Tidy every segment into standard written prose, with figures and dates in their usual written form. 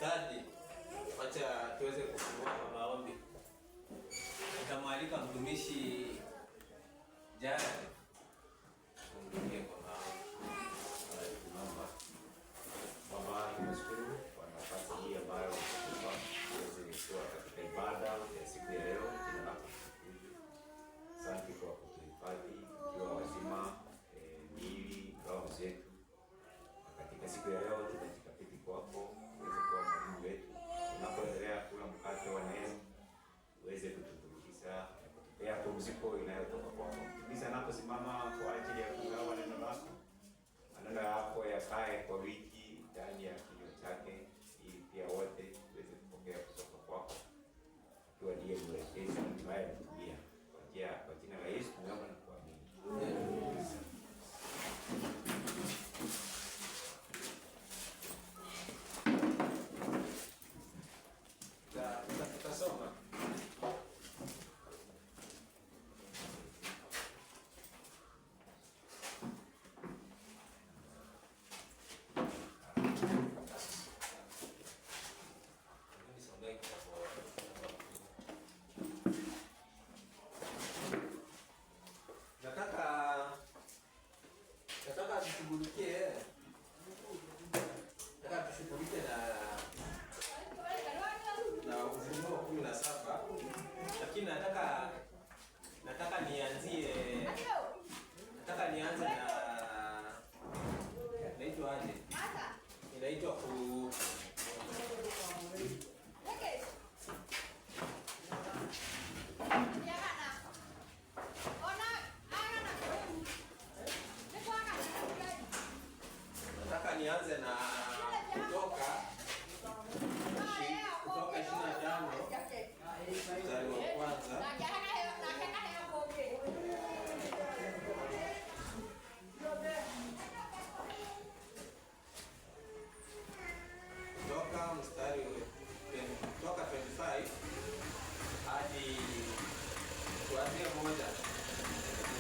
Tadi, wacha tuweze kufungua kwa maombi. Nitamwalika mtumishi Jana tufungie kwa maombi. Baba, tunashukuru kwa nafasi hii ambayo tuweze kuwa katika ibada ya siku ya leo. Jina lako litukuzwe. Asante kwa kutuhifadhi tukiwa wazima, miili, roho zetu. Katika siku ya leo tunajikabidhi kwako, uweze kuwa mwalimu wetu. Tunapoendelea kula mkate wa neno, uweze kutuburudisha na kutupea pumziko inayotoka kwako. Mtumishi anaposimama kwa ajili ya kugawa neno lako, maneno yako yakae kwa wiki ndani ya kinywa chake, ili pia wote tuweze kupokea kutoka kwako, akiwa ndiye mwelekezi ambaye anatumia kwa jina la Yesu tunaomba na kuamini. Tutasoma nataka tushughulike na Ufunuo 17, lakini nataka nianze na inaitwa aje? Inaitwa nataka nianze na Kutoka 25 mstari wa kwanza. Kutoka mstari kutoka 25 hadi kuanzia 1.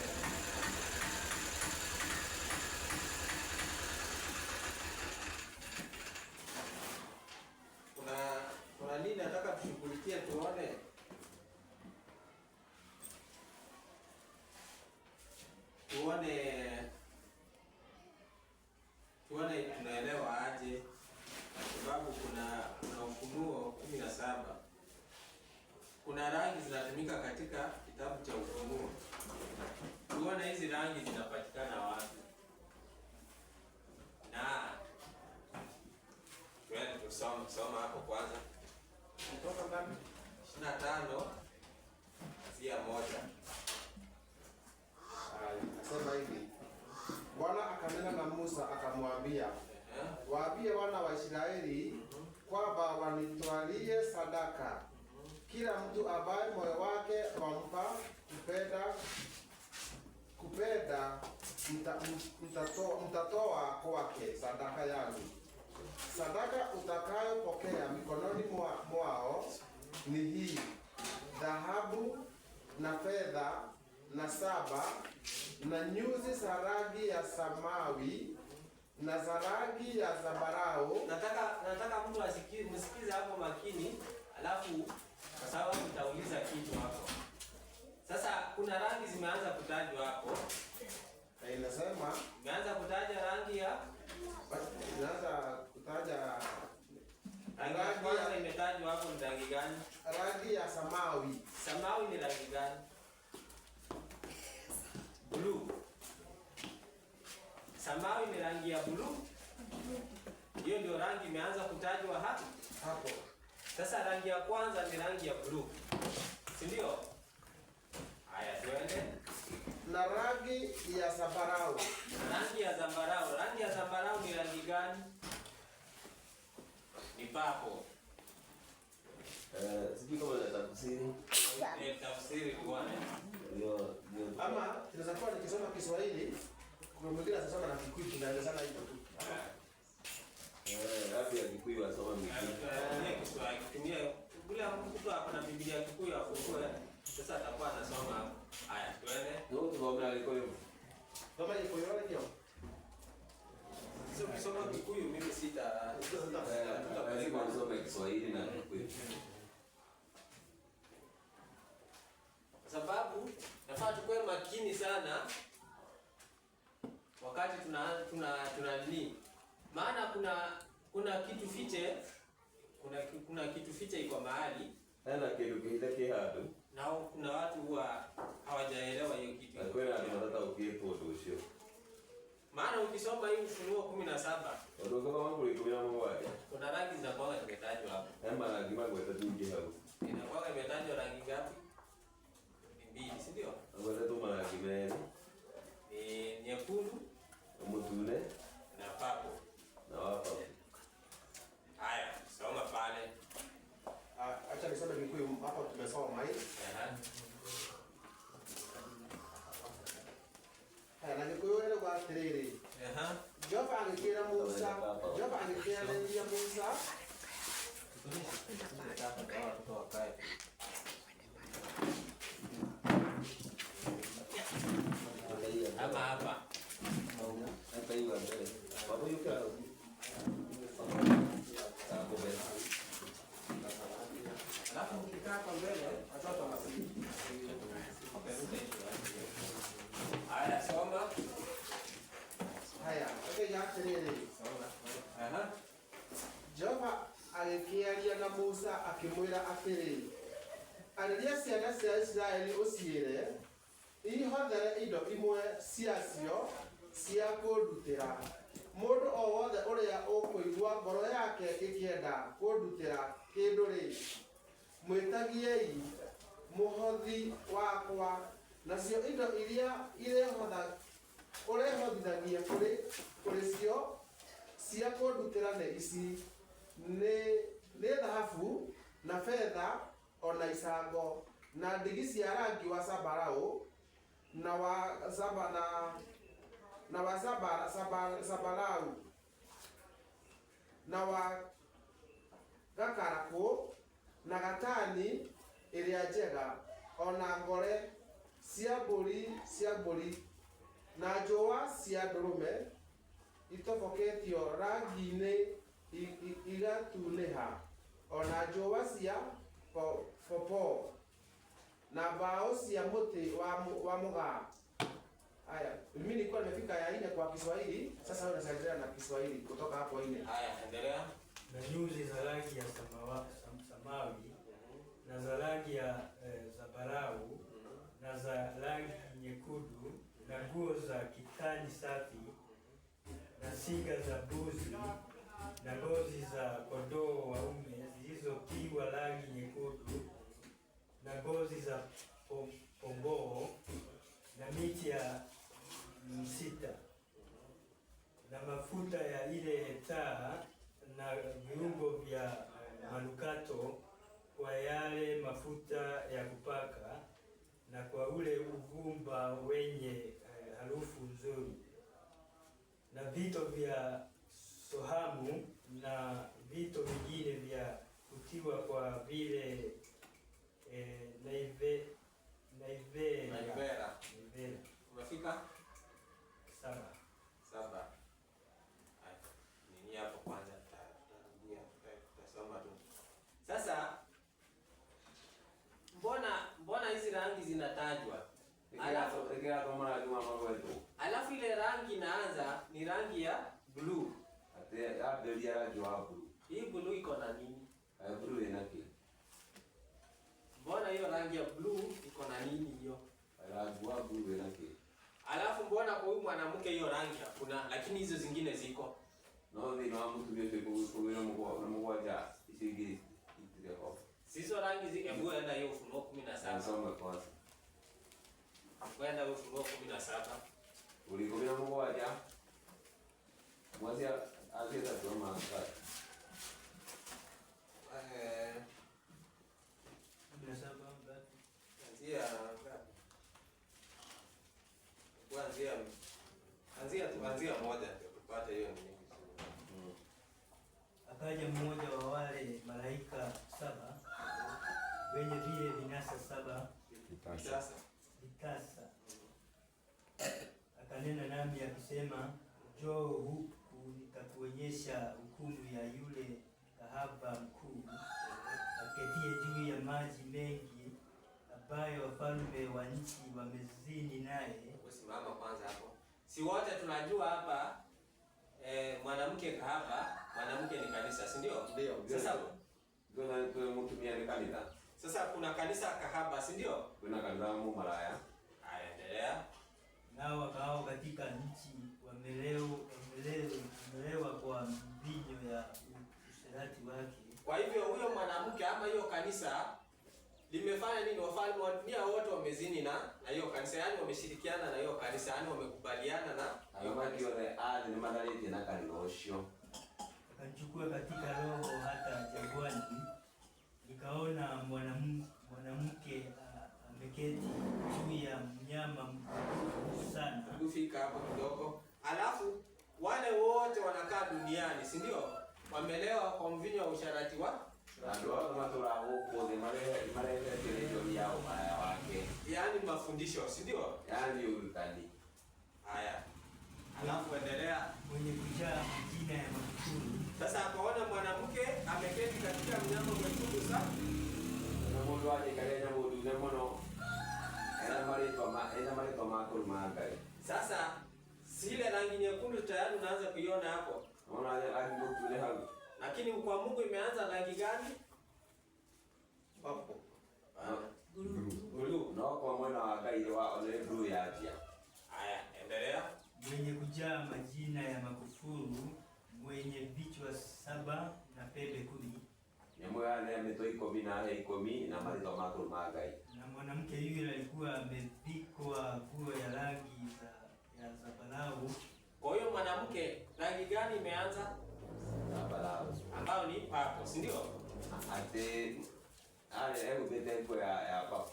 Kuna nini nataka tushughulikie, tuone tunaelewa aje, sababu kuna Ufunuo 17. Kuna rangi zinatumika katika kitabu cha Ufunuo. Tuone hizi rangi zinapatikana wapi, na tusoma hapo kwanza. Kutoka ngapi? 25 kuanzia 1. Nasema hivi, Bwana akanena na Musa akamwambia, waambie wana wa Israeli kwamba wanitwalie sadaka, kila mtu ambaye moyo wake wampa kupenda mtatoa kwake sadaka yangu. Sadaka utakayopokea mikononi mwao ni hii: dhahabu na fedha na saba na nyuzi za rangi ya samawi na za rangi ya zambarau. Nataka mtu msikize hapo makini, alafu kwa sababu nitauliza kitu hapo. Sasa kuna rangi zimeanza kutajwa hapo. Inasema imeanza kutaja rangi ya rangi imetajwa hapo. Ni rangi gani? Rangi ya samawi. Samawi ni rangi gani? Blue. Samawi ni rangi ya blue. Hiyo ndio rangi imeanza kutajwa hapo. Sasa rangi ya kwanza ni rangi ya blue, si ndio? Haya, tuende na rangi ya zambarau. Rangi ya zambarau. Rangi ya zambarau ni rangi gani? Ni papo. Sijui kama natafsiri. Tafsiri bwana. Ama tunaweza kuwa nikisoma Kiswahili, kuna mwingine anasoma na Kikuyu, tunaenda sana hivyo tu. Hapo ya Kikuyu wasoma Kikuyu. Kiswahili kutumia bila mtu hapa na Biblia ya Kikuyu afungue. Sasa atakuwa anasoma hapo. Haya, tuende. Ndio tunaomba Kikuyu. Kama Kikuyu wale ndio. Sio kusoma Kikuyu mimi sita kuna kitu fiche, kuna kitu fiche iko mahali. Ana kitu kile hapo. Na kuna watu huwa hawajaelewa hiyo kitu. Akwenda anataka ukipo tu. Maana ukisoma hii Ufunuo 17, ndio kama mambo iko ya mambo yake. Kuna rangi zinakuwa zimetajwa hapo. Hema rangi mambo yatatungi hapo. Inakuwa imetajwa rangi ngapi? Mbili, si ndio? Ngoja tu mara kibele. Ni nyekundu, mutune na papo. Na wapo. Haya, soma pale. Acha nisome Gikuyu hapo tumesoma hii. Na Gikuyu ile kwa atiriri. Jehova angĩkĩra Musa, Jehova angĩkĩarĩria Musa. Ama hapa. Hapa hiyo mbele. Baba yuko hapo. Alafu ukikaa kwa mbele, watoto wanasikia. Haya, soma. Haya, okay, ya atiriri. Jehova agĩkĩaria na Musa akĩmwĩra atĩrĩ, arĩria ciana cia Isiraeli ũciĩre, ihothere indo imwe ciacio cia kũndutĩra. Mũndũ o wothe ũrĩa ũkũigua ngoro yake ĩkĩenda kũndutĩra kĩndũ-rĩ, mwĩtagiei mũhothi wakwa. Nacio indo iria ũrehotithagia kũrĩ cio cia kũndutĩra nĩ ici: nĩ thahabu na fedha, ona icango, na ndigi cia rangi wa zambarau, na wa zambarau, na wa gakarakũ, na gatani ĩrĩa njega, ona ngore cia mbũri, na njũa cia ndũrũme itoboketio rangi-inĩ igatunĩha, ona njũa cia popo, na mbao cia mũtĩ wa mũgaa. Haya, mimi nilikuwa nimefika ya 4 kwa Kiswahili, sasa wewe unaendelea na Kiswahili kutoka hapo 4. Haya, endelea. Na nyuzi za rangi ya samawi, na za rangi ya zambarau, na za rangi nyekundu, na nguo za kitani safi, na singa za mbuzi, na ngozi za kondoo waume zilizopigwa rangi nyekundu, na ngozi za pomboo, na miti ya msita, na mafuta ya ile taa, na viungo vya manukato kwa yale mafuta ya kupaka, na kwa ule uvumba wenye harufu nzuri, na vito vya sohamu, na vito vingine vya kutiwa kwa vile naivera. Umefika? 7. Nini hapo kwanza tutarudia, tutasoma tu. Sasa mbona hizi rangi zinatajwa? Alafu ile rangi inaanza ni rangi ya blue. Hii blue iko na nini? Blue inaki. Mbona hiyo rangi ya blue iko na nini hiyo? Rangi wa blue inaki. Alafu mbona kwa huyu mwanamke hiyo rangi hakuna, lakini hizo zingine ziko? No, ni mtu mmoja kuweza mmoja isigi itiko. Sizo rangi hebu enda hiyo Ufunuo 17. Soma kwanza. Kwenda hiyo Ufunuo 17. Ulikomea mmoja. Mwanzo azeza kama ngapi? Anzia moja ndio tupate hiyo nini. Akaja mmoja wa wale malaika 7 wenye vile vinasa 7 vitasa, akanena nami akisema, njoo huku nitakuonyesha hukumu ya yule kahaba mkuu aketie juu ya maji mengi, ambayo wafalme wa nchi wamezini naye. Usimama kwanza hapo. Si wote tunajua hapa mwanamke kahaba, mwanamke ni kanisa, si ndio? Ndio. Sasa sasa kuna kanisa kahaba, si ndio? Kuna kanisa malaya. Haya, endelea. Nao wakao katika nchi wamelewa kwa mvinyo ya usherati wake. Kwa hivyo huyo mwanamke ama hiyo kanisa limefanya nini? Wafalme wa dunia wote wamezini na hiyo kanisa, yani wameshirikiana na hiyo kanisa, yani wamekubaliana na hiyo kanisa. Ni madaliti na kanisa. Akachukua katika roho hata jangwani, nikaona mwanamke ameketi juu ya mnyama mkubwa sana. Kufika hapo kidogo. Alafu wale wote wanakaa duniani, si ndio? Wamelewa kwa mvinyo wa usharati yaani mafundisho, si ndio? Yaani utani. Haya. Alafu endelea. Mwenye kujaa majina ya makufuru. Sasa akaona mwanamke ameketi katika mnyama mwekundu sana. Na mundu waje kalenya mundu ne mono. Ena marito makuru maangai. Sasa zile rangi nyekundu tayari unaanza kuiona hapo. Unaona rangi nyekundu hapo. Lakini kwa Mungu imeanza rangi gani? Hapo. Blue. No kwa mwana wa Ngai wa ole blue ya atia. Haya, endelea. Mwenye kujaa majina ya makufuru, mwenye vichwa 7 na pembe 10. Nyamwe ameto 10 na 10 na marito makuru maangai. Na mwanamke yule alikuwa amevikwa nguo ya rangi ya zambarau. Kwa hiyo mwanamke rangi gani imeanza? Zambarau. Ambao ni purple, si ndio? Ate hebu bete kwa ya papu.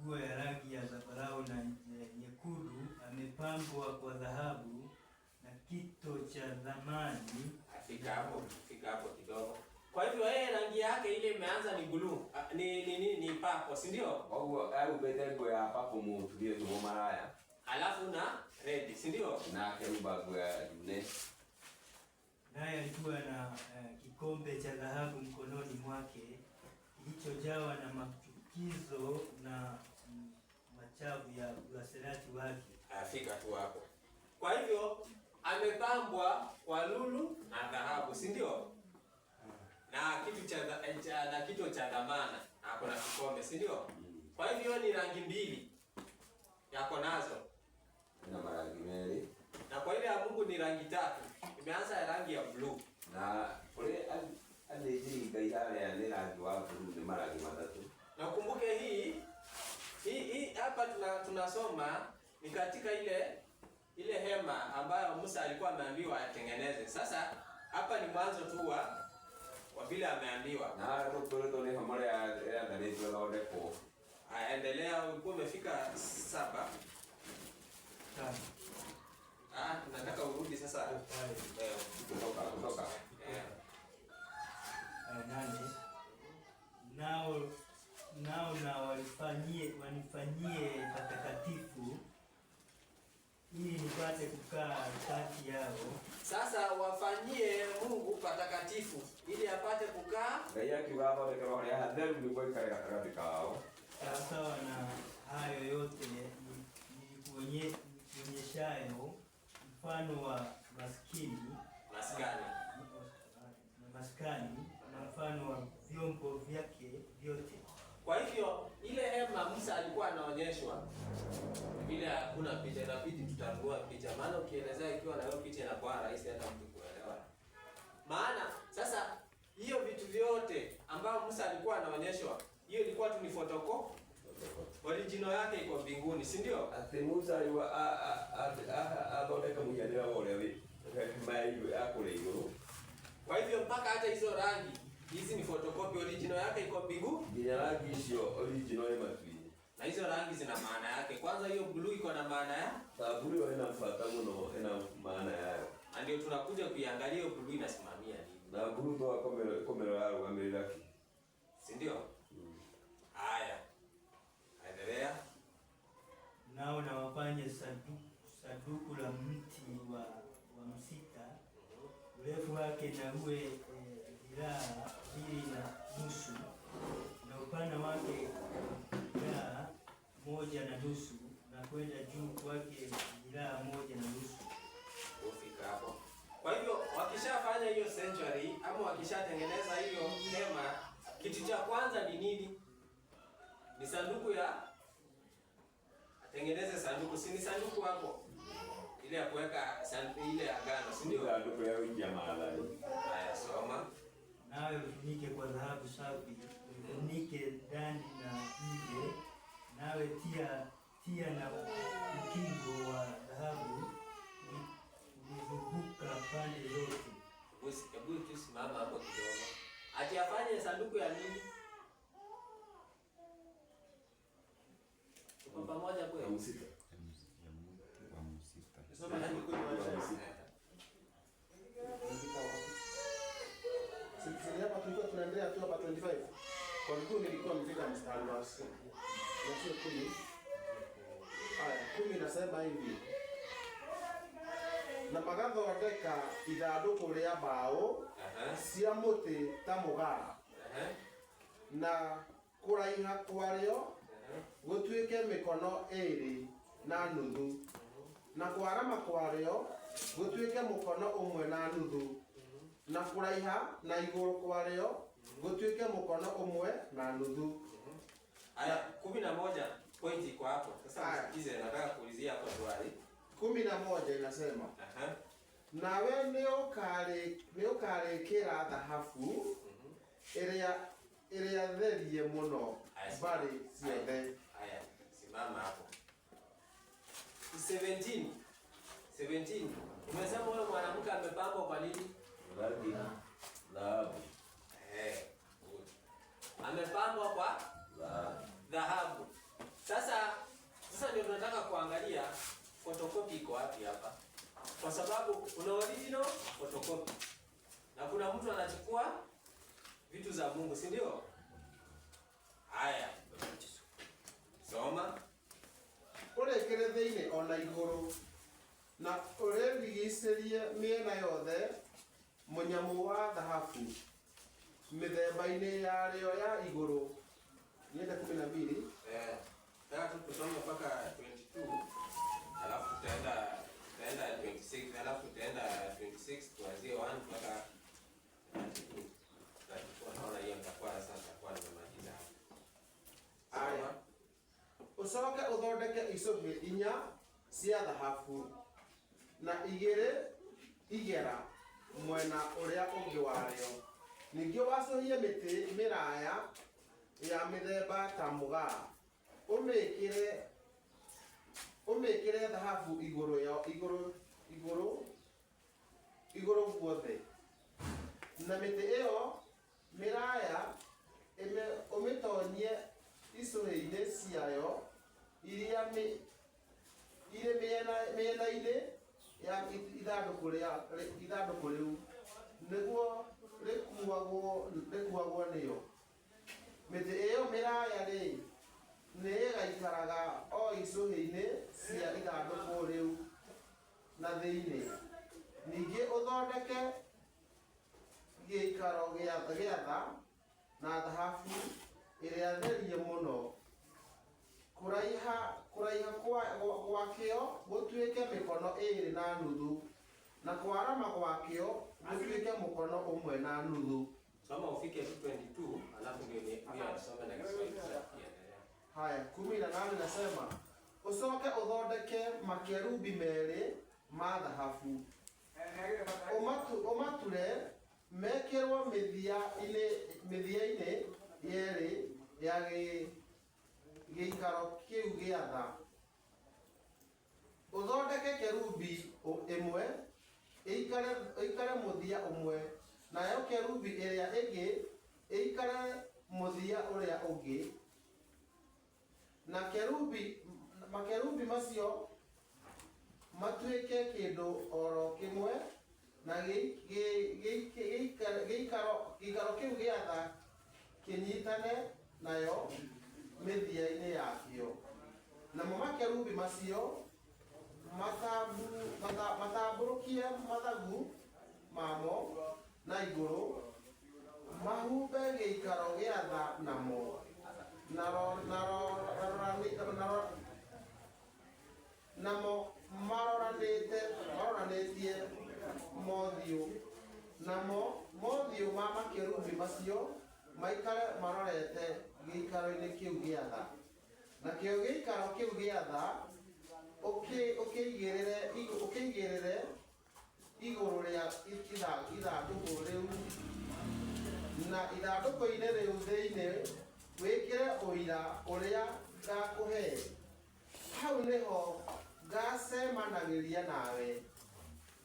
Nguo ya rangi ya zambarau na nyekundu, amepambwa kwa dhahabu na kito cha thamani. Fika hapo kidogo. Kwa hivyo yeye rangi yake ile imeanza ni blue. Ni purple, si ndio? Au bete kwa ya papu mu tulio tu maraya. Alafu na red, si ndio? Na keruba kwa yule. Naye alikuwa na kikombe cha dhahabu mkononi mwake kilichojawa na machukizo na machafu ya uasherati wake. Afika tu hapo. Kwa hivyo amepambwa kwa lulu na dhahabu, si ndio? Na kitu cha dhamana, hapo na kikombe, si ndio? Kwa hivyo ni rangi mbili yako nazo. Na marangi mbili. Na kwa ile ya Mungu ni rangi 3. Imeanza ya rangi ya blue. Na ule aliji gaihale ya rangi wa blue ni marangi 3. Na ukumbuke hii hapa tunasoma ni katika ile hema ambayo Musa alikuwa ameambiwa atengeneze. Sasa hapa ni mwanzo tu wa vile ameambiwa. Na roto ni hamara ya ndani tu laode ko. Endelea, ulikuwa umefika 7. Nataka urudi sasa. Kutoka. 8. Nao na wanifanyie patakatifu ili nipate kukaa kati yao. Sasa wafanyie Mungu patakatifu ili apate kukaa. Gaya kiwapa de kama ya hadhelu ni kwa katika kao. Sawa na hayo yote nikuonyeshayo mfano wa maskani na mfano wa vyombo vyake vyote. Kwa hivyo ile hema Musa alikuwa anaonyeshwa vile hakuna picha, inabidi tutambua picha, maana ukielezea ikiwa na hiyo picha inakuwa rahisi hata mtu kuelewa. Maana sasa hiyo vitu vyote ambao Musa alikuwa anaonyeshwa, hiyo ilikuwa tu ni photocopy. Original yake iko mbinguni, si ndio? Ati Musa aliwa adoteka mujadala wale wewe. Mai yako leo. Kwa hivyo mpaka hata hizo rangi hizi ni photocopy, original yake iko mbinguni. Bila rangi sio original ya matwini. Na hizo rangi zina maana yake. Kwanza hiyo blue iko na maana ya? Blue inafuata mno, ina maana yayo. Na ndio tunakuja kuiangalia hiyo blue inasimamia nini. Na blue ndo komero yao amelaki. Si ndio? Haya. Endelea. Nao na wafanye saduku la mti wa msita, urefu wake na uwe dhiraa 2.5 na upana wake dhiraa 1.5 na kwenda juu kwake dhiraa 1.5. Ufika hapo. Kwa hivyo wakishafanya hiyo sanctuary ama wakishatengeneza hiyo hema, kitu cha kwanza ni nini? Ni sanduku ya atengeneze sanduku, si ni sanduku hapo ile ya kuweka ile agano, si ndio? Sanduku ya jamaa. Haya, soma. Nawe ufunike kwa dhahabu safi, ufunike ndani na nje, nawe tia na ukingo wa dhahabu ulizunguka pande zote. Hebu tu simama hapo kidogo. Ati afanye sanduku ya nini? Tuko pamoja kweli? Msita. Soma na nikupe Sisi hapa tulikuwa tunaendelea tu hapa 25. Kwa mkuu nilikuwa nimefika mstari wa 6. Na sio 10. Haya, 10 nasema hivi. Na magathondeka ithandũkũ rĩa mbaũ cia mũtĩ ta mũgaa, na kũraiha kwarĩo gũtuĩke mĩkono 2.5, na kwarama kwarĩo gũtuĩke mũkono 1.5, na kũraiha na igũrũ kwarĩo gũtuĩke mũkono 1.5. Aya, 11 pointi kwa hapo. Sasa msikize, nataka kuulizia hapo swali. 11 inasema nawe nĩũkarĩkĩra thahabu ĩrĩa therie mũno mbarĩ ciothe. Haya, simama hapo. 17. Umesema wewe mwanamke amepambwa kwa nini? Dhahabu. Amepambwa kwa dhahabu. Sasa ndio tunataka kuangalia photocopy iko wapi hapa. Kwa sababu kuna original photocopy. Na kuna mtu anachukua vitu za Mungu, si ndio? Haya. Soma. Ũrĩkĩre thĩinĩ ona igũrũ, na ũrĩrigicĩrie mĩena yothe mũnyamũ wa thahabu mĩthemba-inĩ yarĩo ya igũrũ. Niende 12. Nataka tusome mpaka 22. Alafu tutaenda 26, alafu tutaenda 26 kuanzia 1 mpaka 32. Naona hiyo nitakuwa nimemaliza hapo. Aya. Ũcoke ũthondeke icũhĩ 4 cia thahabu na 2 igera mwena ũrĩa ũngĩ warĩo. Ningĩ wacũhie mĩtĩ mĩraya ya mĩthemba ta mũgaa. Ũmĩkĩre thahabu igũrũ guothe. Na mĩtĩ ĩyo mĩraya ũmĩtonyie icũhĩ-inĩ ciayo iria irĩ mĩena-inĩ ya ithandũkũ rĩu nĩguo rĩkuagwo nĩyo. Mĩtĩ ĩyo mĩraya-rĩ nĩ ĩgaikaraga o icũhĩ-inĩ cia ithandũkũ rĩu na thĩinĩ. Ningĩ ũthondeke gĩikaro gĩa tha na thahabu ĩrĩa therie mũno. Kũraiha gwakĩo gũtuĩke mĩkono 2.5, na kwarama gwakĩo gũtuĩke mũkono 1.5. Soma ufike 22, alafu ndio nisome na Kiswahili. Haya, 18 nasema ũcoke ũthondeke makerubi merĩ ma thahabu. Ũmature mekĩrwo mĩthia-inĩ yerĩ ya gĩikaro kĩu gĩa tha. Ũthondeke kerubi ĩmwe ĩikare mũthia ũmwe, nayo kerubi ĩrĩa ĩngĩ ĩikare mũthia ũrĩa ũngĩ. Na makerubi macio matuĩke kĩndũ oro kĩmwe, na gĩikaro kĩu gĩa tha kĩnyitane nayo mĩthia-inĩ yakĩo. Namo makerubi macio matambũrũkie mathagu mamo na igũrũ, mahumbe gĩikaro gĩa tha namo, namo maroranĩtie mothiũ, namo mothiũ ma makerubi macio maikare marorete gĩikaro-inĩ kĩu gĩa tha. Nakĩo gĩikaro kĩu gĩa tha ũkĩigĩrĩre igũrũ rĩa ithandũkũ rĩu, na ithandũkũ-inĩ rĩu thĩinĩ wĩkĩre ũira ũrĩa ngakũhe. Hau nĩho ngacemanagĩria nawe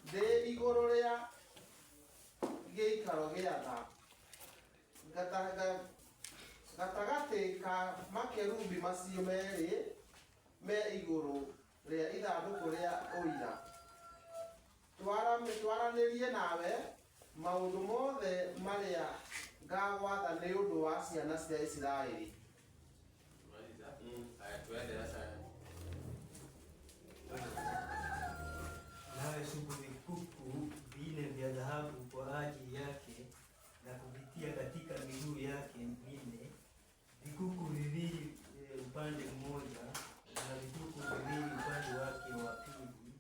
ndĩ igũrũ rĩa gĩikaro gĩa tha, gatagatĩ ka makerubi macio merĩ me igũrũ rĩa ithandũkũ rĩa ũira. Twaranĩrie nawe maũndũ mothe marĩa ngagwatha nĩ ũndũ wa ciana cia Isiraeli. Nawe subu vikuku vinne vya dhahabu kwa ajili yake na kuvitia katika miguu yake minne, vikuku viwili upande mmoja na vikuku viwili upande wake wa pili.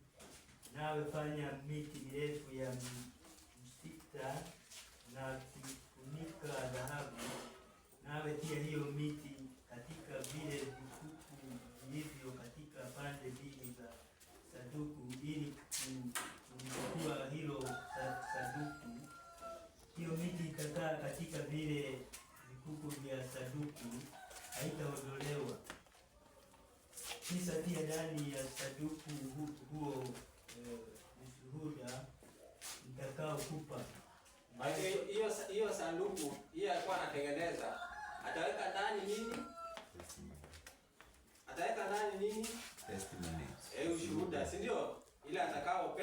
Nawe fanya miti mirefu ya msita na kufunika dhahabu. Nawe tia hiyo miti katika vile vikuku vilivyo katika pande mbili za sanduku, ili kulichukua hilo sanduku. Hiyo miti itakaa katika vile vikuku vya sanduku, haitaondolewa. Kisha tia ndani ya sanduku huo ushuhuda nitakaokupa. Hiyo sanduku hiyo alikuwa anatengeneza, ataweka ndani nini? Ataweka ndani nini? Testimony. Ushuhuda, si ndio? Ile atakao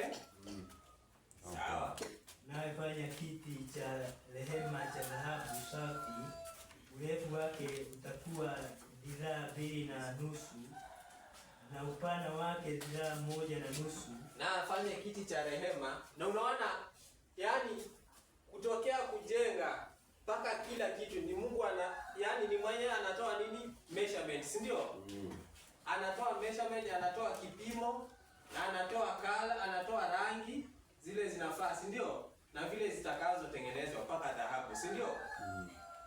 sawa. Nawe fanya kiti cha rehema cha dhahabu safi, urefu wake utakuwa dhiraa 2.5 na upana wake dhiraa 1.5. Na afanye kiti cha rehema, na unaona yani kutokea kujenga mpaka kila kitu ni Mungu yani ni mwenyewe anatoa nini? Measurement, si ndio? Anatoa measurement, anatoa kipimo na anatoa kala, anatoa rangi zile zinafaa, si ndio? Na vile zitakazotengenezwa mpaka dhahabu, si ndio?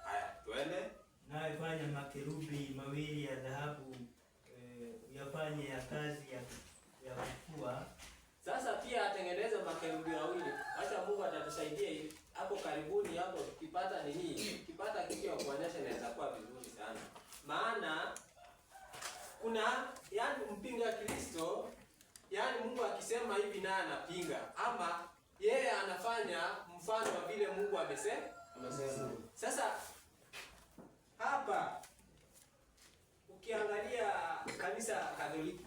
Haya, tuende. Nawe fanya makerubi mawili ya dhahabu, yafanye ya kazi ya kufua. Sasa pia atengeneze makerubi mawili. Acha Mungu atatusaidia hapo karibuni hapo, tukipata nini? Tukipata kitu ya kuonyesha inaweza kuwa vizuri sana. Maana kuna yani mpinga Kristo, yani Mungu akisema hivi na anapinga, ama yeye anafanya mfano wa vile Mungu amesema. Sasa hapa ukiangalia kanisa Katoliki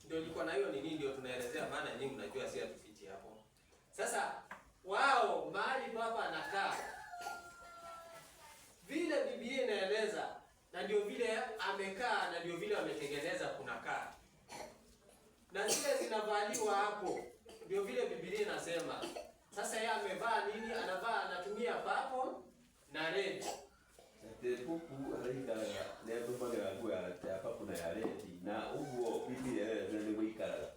ndio liko na hiyo nini, ndio tunaelezea, maana nyinyi mnajua, si atufichi hapo. Sasa wao mahali papa anakaa vile Biblia inaeleza, na ndio vile amekaa, na ndio vile wametengeneza kunakaa, na zile zinavaliwa hapo ndio vile Biblia inasema. Sasa yeye amevaa nini? Anatumia purple na red. Kuku alaika leo pale ngua ya papo na ya red na ugo Biblia ndio ikara.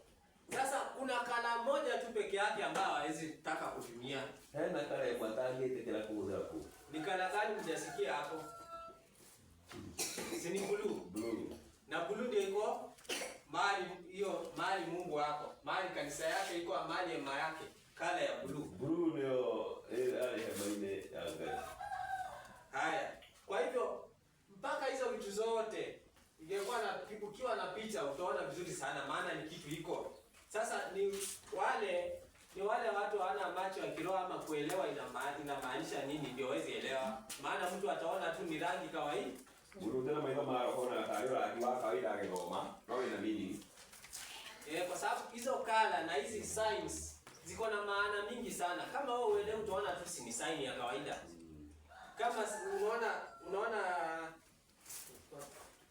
Sasa kuna kala moja tu peke yake ambayo hawezi taka kutumia. Na kala ya mwatangi tekela kuuza hapo. Ni kala gani mjasikia hapo? Si ni blue. Na blue ndio iko mahali Mungu wako. Mahali kanisa yake iko, mahali hema yake, kala ya blue. Blue ndio hema ile ya gari. Haya. Kwa hivyo mpaka hizo vitu zote ingekuwa na ukiwa na picha utaona vizuri sana, maana ni kitu iko. Sasa ni wale watu hawana macho ya kiroho ama kuelewa inamaanisha nini, ndio wawezi elewa. Maana mtu ataona tu ni rangi kawaida. Urundela maana mara kona taarifa akiwa kawaida akigoma. Nao ina meaning. Kwa sababu hizo kala na hizi signs ziko na maana mingi sana. Kama wewe uelewe utaona tu si ni sign ya kawaida.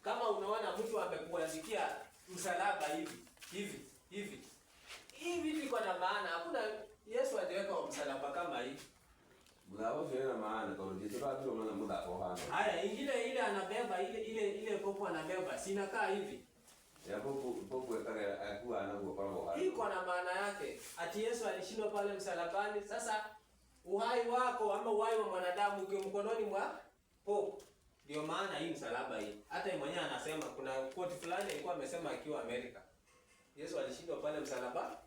Kama unaona mtu amekuandikia msalaba hivi iko na maana. Hakuna Yesu hajaweka msalaba kama hivi. Msalaba sio na maana kwa ndio sababu tunaona muda kwa hana. Haya, ingine ile anabeba ile popo anabeba, si inakaa hivi. Ya bogo kare akuwa anakuwa kwa hii iko na maana yake. Ati Yesu alishindwa pale msalabani. Sasa uhai wako ama uhai wa mwanadamu uko mkononi mwa Pope. Ndio maana hii msalaba hii. Hata yeye mwenyewe anasema kuna quote fulani alikuwa amesema akiwa Amerika. Yesu alishindwa pale msalaba.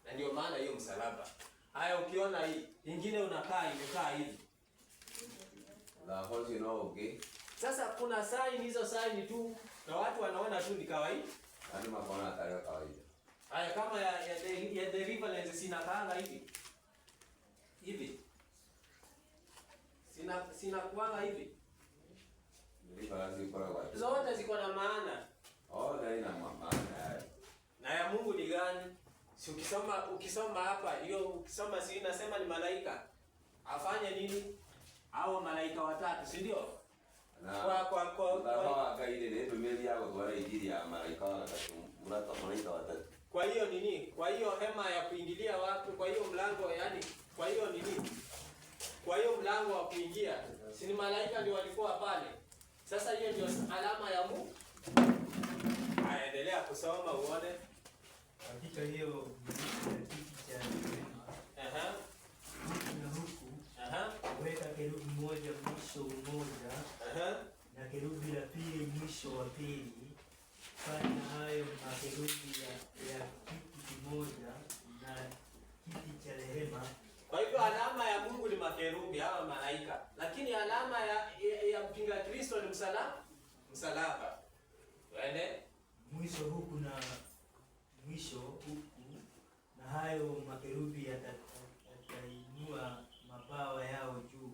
Na ndio maana hiyo msalaba. Haya ukiona hii, ingine imekaa hivi. La hoji no okay. Sasa kuna sign, hizo sign tu na watu wanaona tu ni kawaida. Hadi makona tarehe kawaida. Haya kama ya deliverance sinakaanga hivi. Hivi. Sina kuanga hivi. Deliverance kwa watu. Zote ziko na maana. Na ina maana. Na ya Mungu ni gani? Si ukisoma hapa hiyo ukisoma si inasema ni malaika. Afanye nini? Hao malaika watatu, si ndio? Kwa kaide ndio tumeli yako kwa injili ya malaika watatu. Mrata malaika watatu. Kwa hiyo nini? Kwa hiyo hema ya kuingilia watu, kwa hiyo mlango yani, kwa hiyo nini? Kwa hiyo mlango wa kuingia, si ni malaika ndio walikuwa pale. Sasa hiyo ndio alama ya Mungu. Aendelea kusoma uone. Katika hiyo kiti cha rehema. Na huku. Weka kerubi moja mwisho mmoja. Na kerubi la pili mwisho wa pili. Fanya hayo makerubi ya kiti kimoja na kiti cha rehema. Kwa hivyo alama ya Mungu ni makerubi hawa malaika. Lakini alama ya mpinga Kristo ni msalaba. Waende mwisho huku na hayo makerubi yatainua mabawa yao juu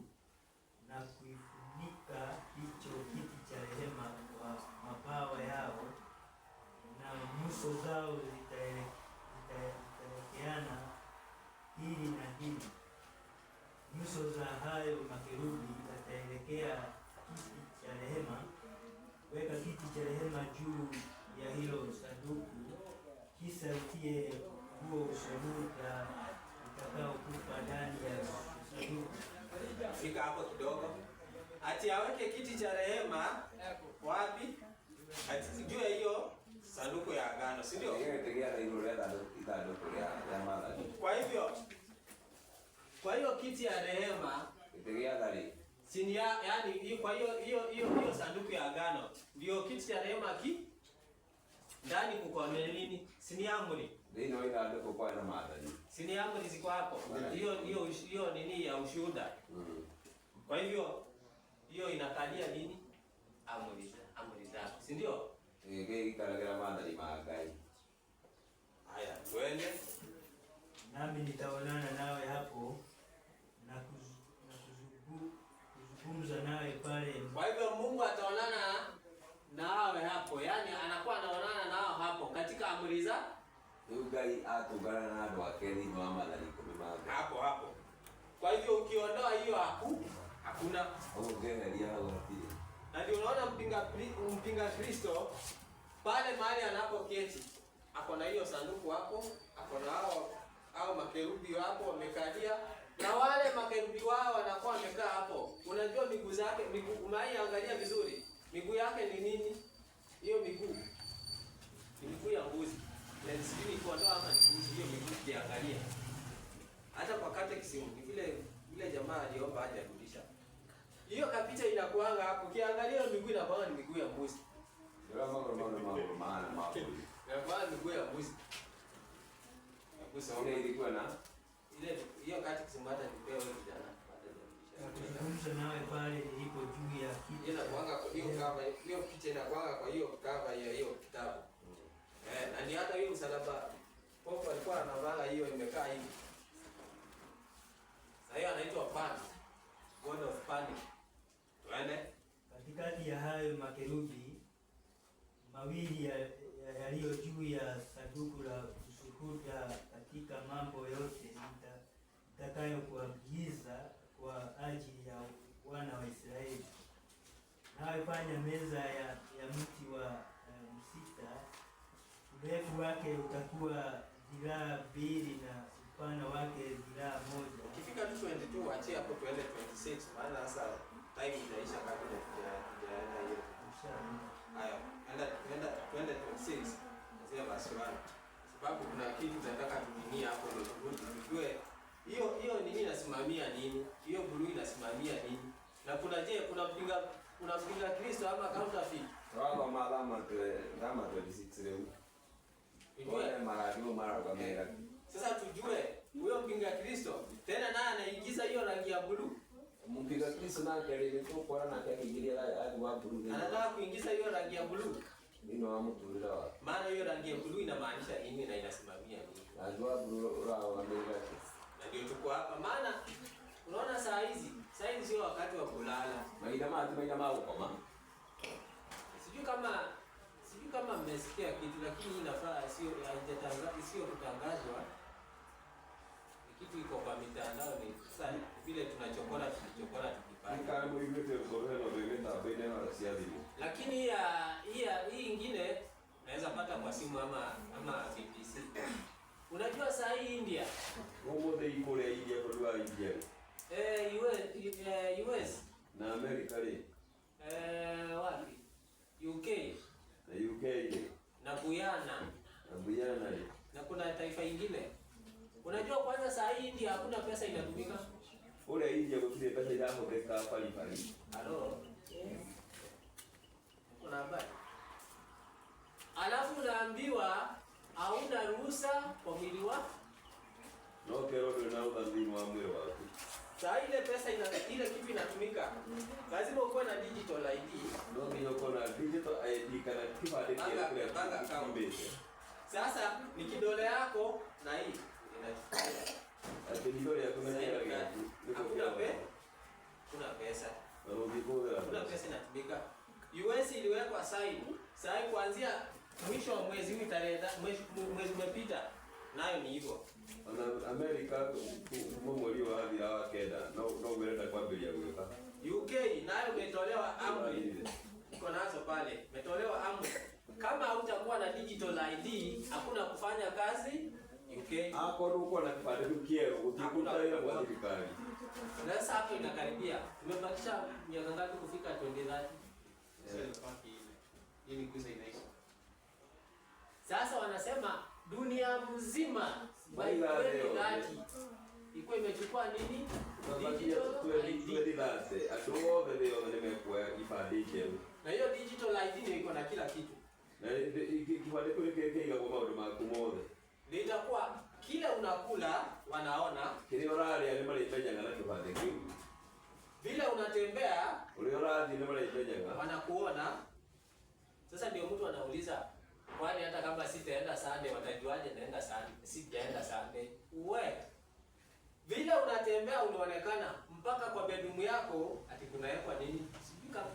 na kuifunika hicho kiti cha rehema kwa mabawa yao, na nyuso zao zitaelekeana hili na hili. Nyuso za hayo makerubi zitaelekea kiti cha rehema. Weka kiti cha rehema juu ya hilo sanduku, kisha utie huo ushuhuda utakaokufa ndani ya sanduku. Fika hapo kidogo. Ati aweke kiti cha rehema wapi? Ati juu ya hiyo sanduku ya agano, si ndio? Kwa hiyo kiti ya rehema sini yani kwa hiyo sanduku ya agano ndio kiti cha rehema ndani kuko nini? Sini amri. Ndio ina ndio kwa na maadani. Sini amri ziko hapo. Hiyo nini ya ushuhuda. Kwa hivyo hiyo inakalia nini? Amri zako, si ndio? Ikaragera maadani maagai. Haya, twende. Nami nitaonana nawe hapo na kuzungumza nawe pale. Kwa hivyo Mungu ataonana nawe hapo. Yaani anakuwa anaonana nao hapo katika amri za Ugai atugana na ndo akeni no amadani kumimaga. Hapo. Kwa hivyo ukiondoa hiyo hakuna. Ongea hapo. Na ndio unaona mpinga Kristo pale mahali anapoketi. Ako na hiyo sanduku hapo, ako na hao makerubi hapo wamekalia. Na wale makerubi wao wanakuwa wamekaa hapo. Unajua miguu zake, angalia vizuri. Miguu yake ni nini? Hiyo miguu ni miguu ya mbuzi. Na sijui kuondoa ama mbuzi hiyo miguu kiangalia. Hata kwa kate kisimu vile jamaa aliomba aje arudisha. Hiyo kapicha inakuanga hapo. Kiangalia miguu inakuanga ni miguu ya mbuzi. Ndio maana Inakuanga miguu ya mbuzi. Ile ilikuwa na hiyo kati kisimu hata nipewe kijana. Kuzungumza nawe pale ilipo juu ya kiti. Inakuanga kwa hiyo cover, hiyo picha inakuanga kwa hiyo cover ya hiyo kitabu. Na ni hata hiyo msalaba. Popo alikuwa anavaa hiyo imekaa hivi. Na hiyo anaitwa Pan. God of Panic. Twende. Katikati ya hayo makerubi mawili yaliyo juu ya sanduku la ushuhuda katika mambo yote nitakayokuagiza kwa ajili ya wana wa Israeli. Nawe fanya meza ya mti wa msita. Urefu wake utakuwa dhiraa 2 na upana wake dhiraa 1. Ukifika tu 22 achia hapo tuende 26 maana sasa time inaisha kabla tujaenda hiyo. Haya, twende 26. kuanzia verse 1. Sababu kuna kitu tunataka tuminie hapo ndio tujue hiyo nini inasimamia nini? Hiyo blue inasimamia nini? Na kuna mpinga Kristo ama counterfeit? Wao madama 26 leo. Ijue mara kwa mera. Sasa tujue huyo mpinga Kristo tena naye anaingiza hiyo rangi ya blue. Mpinga Kristo na kelele tu kwa na kiingilia hadi wa blue. Anataka kuingiza hiyo rangi ya blue. Nino amutulira wa. Maana hiyo rangi ya blue inamaanisha nini na inasimamia nini? Najua blue wa Amerika. Na ndio tuko hapa maana unaona saa hizi sio wakati wa kulala. Maina uko mama. Sijui kama mmesikia kitu lakini inafaa sio kutangazwa. Kitu iko kwa mitandao ni sasa vile tunachokora tukipata. Kama hivyo tuko bene na siadi. Lakini hii ingine naweza pata kwa simu ama BBC. Unajua saa hii India. Ngomo iko ile India kwa India. US Na Amerika ile. Wapi? UK. Na UK ile. Na Guyana. Ile. Na kuna taifa ingine. Unajua kwanza saa hii India hakuna pesa inatumika. Ule India kwa kile pesa ya hapo pesa pali. Halo. Kuna habari. Alafu unaambiwa hauna ruhusa kwa mwili wako. No kero na udhamini wa mwili wako. Saa ile pesa ile kitu inatumika. Lazima uwe na digital ID. No ni uko na digital ID kana kibali kile banga account. Sasa ni kidole yako na hii inachukua. Kidole yako na kuna pesa. Kuna pesa inatumika. US iliwekwa saini kuanzia mwisho wa mwezi huu mwezi umepita. Nayo ni hivyo. Amerika mumuri wa hadi hawa kenda no gwenda kwambiria gweka. UK nayo imetolewa amri. Iko nazo pale. Imetolewa amri. Kama hutakuwa na digital ID, hakuna kufanya kazi UK. Hapo uko na kipande kiero ukikuta ile kwa serikali. Na sasa hapo inakaribia. Tumebakisha miaka ngapi kufika 2030? Ili kuza inaisha. Sasa wanasema dunia mzima by 2030 iko imechukua nini? Digital ID. Atuo bebe wamekuwa ifadike. Na hiyo digital ID ndio iko na kila kitu. Na kipande kile kwa mambo makumode. Ndio itakuwa kila unakula wanaona. Kile orali ya mali penya ngana kipande kile. Vile unatembea ule orali ni mali penya wanakuona. Sasa ndio mtu anauliza kwani hata kama sitaenda Sunday watajuaje naenda Sunday? Sijaenda Sunday. Vile unatembea unaonekana mpaka kwa bedroom yako ati kunawekwa nini? Sijui kama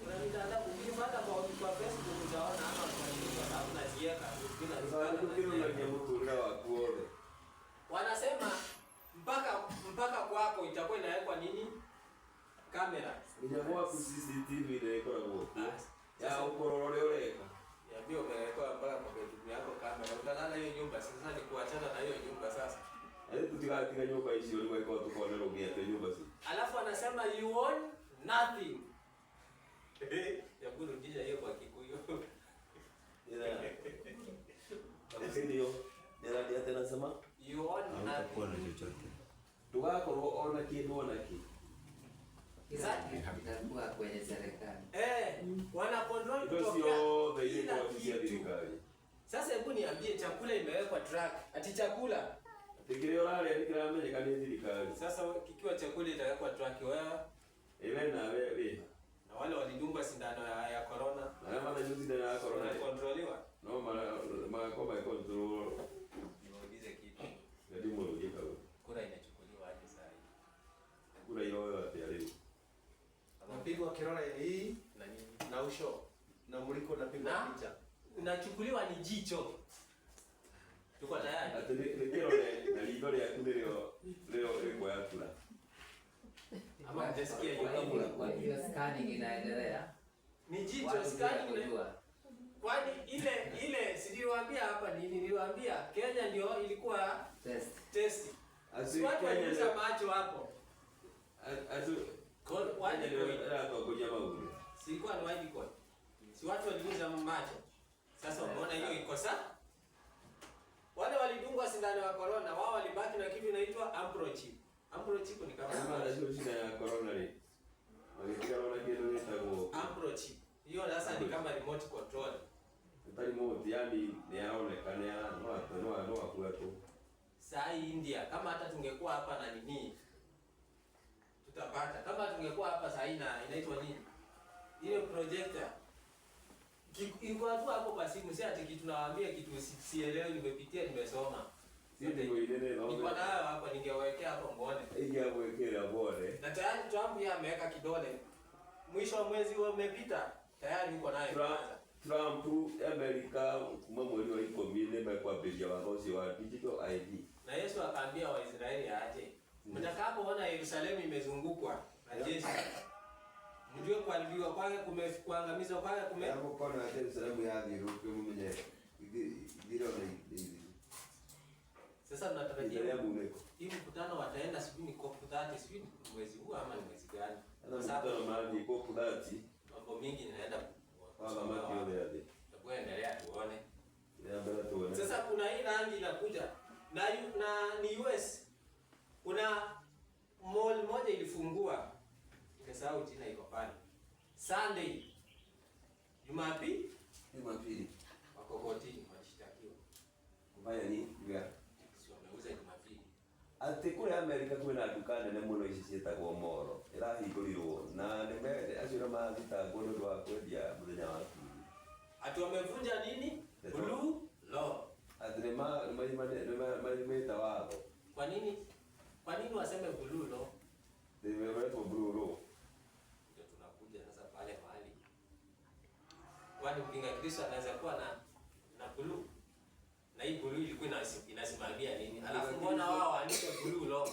kuna mitandao ukipata kwa Facebook utaona ama kwa nini sababu naziweka wanasema mpaka kwako itakuwa inawekwa nini? Kamera. Nijamoa ku CCTV ile iko hapo. Ya ukororo oleka. Ya bio umewekwa mpaka kwa bedroom yako kamera. Utalala hiyo nyumba sasa ni kuachana na hiyo nyumba sasa. Ale tutika nyumba hiyo ile iko tu kwa neno ngea tu nyumba si. Alafu anasema you own nothing. Ya kurudisha hiyo kwa Kikuyu. Ndio. Ndio tena sema you own nothing. Tuwako ona kitu ona kitu. Itakuwa kwenye serikali. Wana control kutoka. Sasa hebu niambie chakula imewekwa track. Ati chakula. Tikio lale alikiramenya kanini serikali. Sasa kikiwa chakula itawekwa track wewe. Na wewe. Na wale walidungwa sindano ya corona. Na maana juzi ndio ya corona controliwa. No maana kama control. Niulize kitu. Ndio mmoja kwa. Kura inachukuliwa hadi saa hii. Kura hiyo ya leo. Napigwa kirora hii na nini? Na usho. Na muliko napigwa picha. Unachukuliwa ni jicho. Tuko tayari. Ati kirora na ligori ya kundeleo leo iko ya kula. Ama mtasikia hiyo. Kwa hiyo scanning inaendelea. Ni jicho scanning. Kwani ile siliwaambia hapa nini? Niliwaambia Kenya ndio ilikuwa test. Watu waliuza macho hapo. Sikuwa ni white coin. Si watu waliuza macho. Sasa umeona hiyo iko sawa? Wale walidungwa sindano ya corona, wao walibaki na kitu inaitwa Amprochip. Amprochip ni kama shida ya corona ni. Walikiona kitu inaitwa Amprochip. Hiyo sasa ni kama remote control. remote, yani ni yaonekane ya no kwetu. Saa India kama hata tungekuwa hapa na nini tutapata. Kama tungekuwa hapa saa inaitwa nini? Ile projector. Iko tu hapo kwa simu, si ati kitu nawaambia kitu sielewi, nimepitia nimesoma. Niko nayo hapa, ningewekea hapo muone. Ingewekea bure. Na tayari Trump yeye ameweka kidole. Mwisho wa mwezi huo umepita, tayari uko nayo kwanza. Trump Amerika kuma mwezi wa 10 imekuwa beja wagosi wa digital ID. Na Yesu akaambia Waisraeli aje. Mtakapoona Yerusalemu imezungukwa na jeshi, mjue kuharibiwa kwake kuangamizwa kwake hapo kona ya Yerusalemu ya dhiruke mwenye ndio sasa tunatarajia hii mkutano wataenda sijui ni COP30 sijui mwezi huu ama ni mwezi gani? Sasa mkutano ni COP30. Mambo mingi inaenda wala maki yote hadi. Tuendelea tuone. Endelea tuone. Sasa kuna hii rangi inakuja na ni US. Kuna mall moja ilifungua. Nikasahau jina iko pale. Sunday. Jumapili wako kotini wanashtakiwa. Kufanya nini? Sio wameuza Jumapili. Ati kule Amerika kwina duka nene muno ici cietagwo Moro. Irahingũrirwo na nĩmende acio mathitangwo nĩ ũndũ wa kwendia mũthenya wa Kiumia. Ati wamevunja nini? Blue law. Ati nĩmaimĩte watho. Kwa nini? Kwa nini waseme blue law? Nĩmewetwo blue law. Ndio tunakuja sasa pale mahali. Kwani mpinga Kristo anaweza kuwa na blue? Na hii blue ilikuwa inasimamia nini? Alafu mbona wao waandike blue law?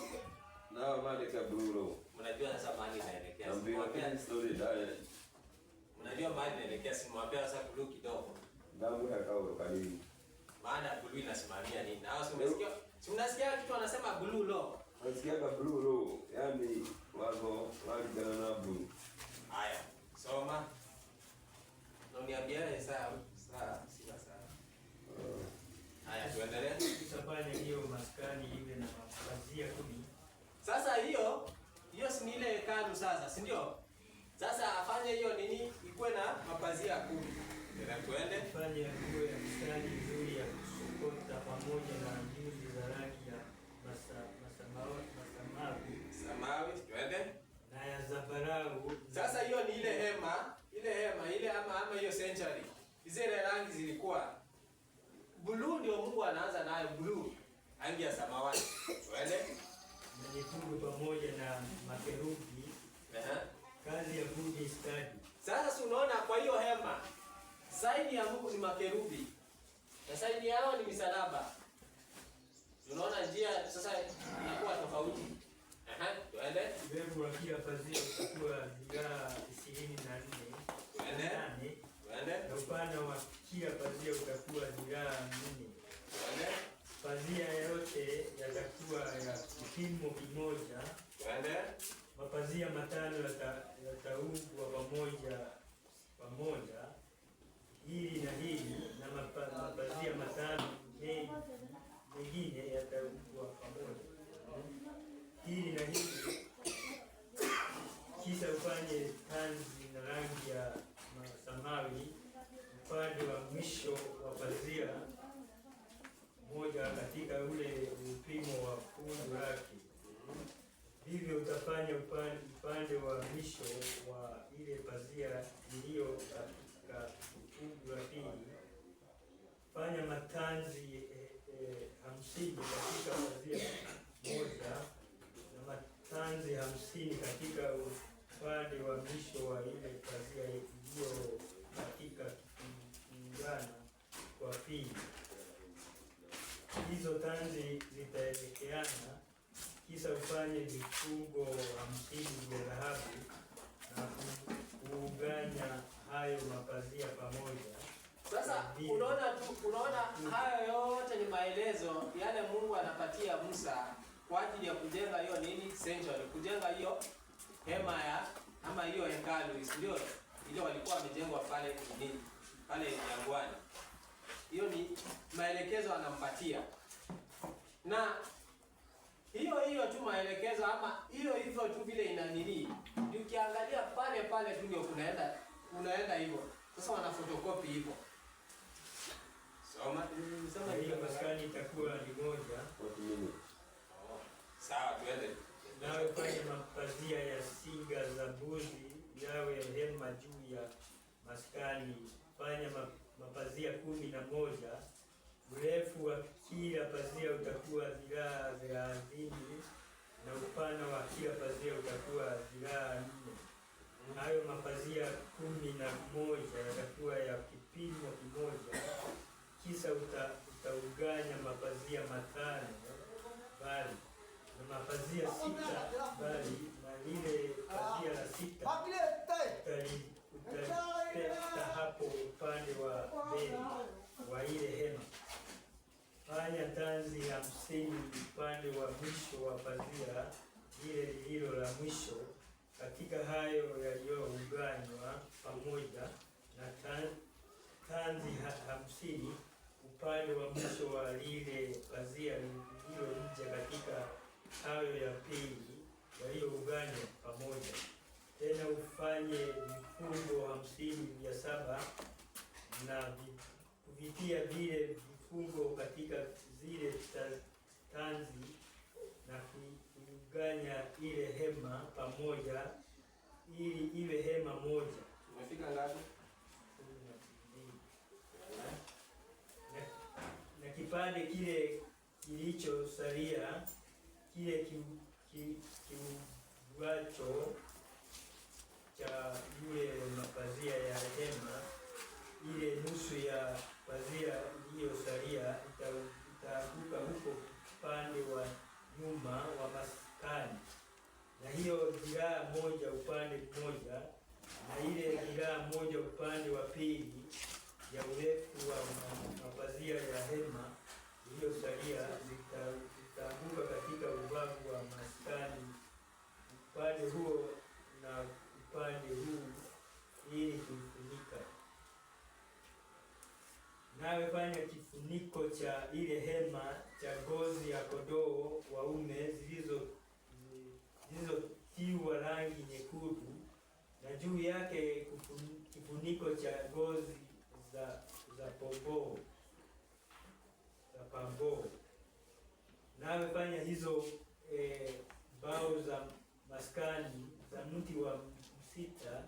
Na maandika blue law. Mnajua sasa mahali inaelekea. Ndio story dai. Mnajua mahali inaelekea, simwambia sasa blue kidogo. Ndio hakao kanini. Maana blue inasimamia nini? Hao si mnasikia kitu anasema blue law. Nasikia blue law, yani wazo waligana na blue. Haya, soma. Na uniambia saa sina saa. Haya, tuendelee. Tusafanye hiyo maskani iwe na mapazia 10. Sasa hiyo si ni ile hekalu sasa, si ndio? Sasa afanye hiyo nini ikuwe na mapazia 10. Ndio tuende. Fanye nguo ya mstari nzuri ya kusokota pamoja na nyuzi za rangi ya samawi, tuende. Na ya zambarau. Sasa hiyo ni ile hema ama hiyo century. Zile rangi zilikuwa blue, ndio Mungu anaanza nayo blue, rangi ya samawati. Tuende. Na nyekundu pamoja na makerubi. Kazi ya fundi stadi. Sasa si unaona, kwa hiyo hema saini ya Mungu ni makerubi na saini yao ni misalaba. Tunaona njia sasa inakuwa tofauti. Tuende. Mbegu ya kila pazia utakuwa ziraa 24. Tuende. Na upana wa kila pazia utakuwa ziraa 4. Tuende. Pazia yote yatakuwa ya kipimo kimoja. Tuende. Mapazia 5 yataungwa pamoja hili na hili, na mapazia 5 mengine yataungwa pamoja hili na hili. Kisha ufanye tanzi na rangi ya samawi upande wa mwisho wa pazia moja katika ule upimo wa fungu lake. Hivyo utafanya upande wa mwisho wa ile pazia iliyo katika fungu la pili. Fanya matanzi 50 katika pazia moja na matanzi 50 katika upande wa mwisho wa ile pazia iliyo katika kifungano kwa pili. Hizo tanzi zitaelekeana. Kisha ufanye vifungo 50 vya dhahabu na kuunganya hayo mapazia pamoja. Sasa unaona hayo yote ni maelezo yale Mungu anapatia Musa kwa ajili ya kujenga hiyo nini sanctuary, kujenga hiyo hema ama hiyo hekalu, ndio ile walikuwa wamejengwa pale nini pale jangwani. Hiyo ni maelekezo anampatia, na hiyo tu maelekezo, ama hiyo tu vile inanili, ukiangalia pale tu ndio unaenda hivyo. Sasa wana photocopy hivyo. Sema hiyo maskani itakuwa ni moja. Sawa, twende. Nawe fanya mapazia ya singa za mbuzi yawe hema juu ya maskani. Fanya mapazia 11. Urefu wa kila pazia utakuwa dhiraa 30 na upana wa kila pazia utakuwa dhiraa 4. Hayo mapazia 11 yatakuwa ya kipimo kimoja. Kisha utauganya mapazia 5 bali na mapazia 6 bali na lile pazia la 6 utalipeta hapo upande wa mbele wa ile hema. Fanya tanzi 50 upande wa mwisho wa pazia lile lililo la mwisho katika hayo yaliyounganywa pamoja, na tanzi 50 upande wa mwisho wa lile pazia lililo nje katika hayo ya pili yaliyounganywa pamoja. Tena ufanye vifungo 50 vya 7 na kuvitia vile vifungo katika zile tanzi na kuiganya ile hema pamoja ili iwe hema moja. Umefika ngapi? Na kipande kile kilichosalia kile kiuacho cha yule mapazia ya hema, ile nusu ya pazia iliyosalia itaanguka huko upande wa nyuma wa maskani, na hiyo dhiraa moja upande mmoja na ile dhiraa moja upande wa pili ya urefu wa mapazia ya hema iliyosalia zitaanguka katika ubavu wa maskani upande huo na upande huu ili kuifunika. Nawe fanya kifuniko cha ile hema cha ngozi ya kondoo waume zilizotiwa rangi nyekundu, na juu yake kifuniko cha ngozi za pomboo. Nawe fanya hizo mbao za maskani za mti wa msita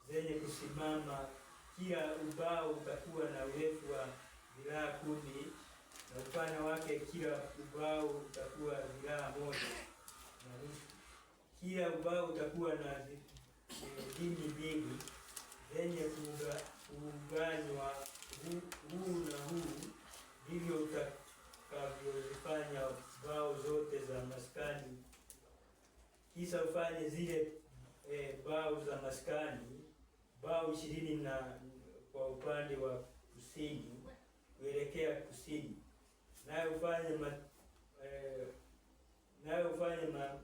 zenye kusimama. Kila ubao utakuwa na urefu wa dhiraa 10 na upana wake kila ubao utakuwa dhiraa 1 na nusu. Kila ubao utakuwa na dini mbili zenye kuunganywa huu na huu. Ndivyo utakavyozifanya mbao zote za maskani. Kisha ufanye zile mbao za maskani mbao 20 na kwa upande wa kusini kuelekea kusini. Nayo ufanye mata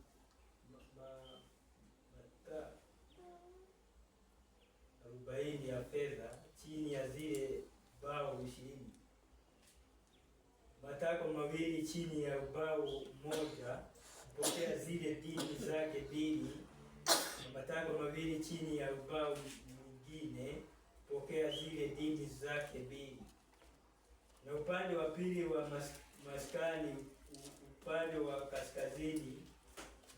40 ya fedha chini ya zile mbao 20. Matako mawili chini ya ubao mmoja kupokea zile dini zake 2, na matako mawili chini ya ubao mwingine pokea zile dini zake 2. Na upande wa pili wa maskani upande wa kaskazini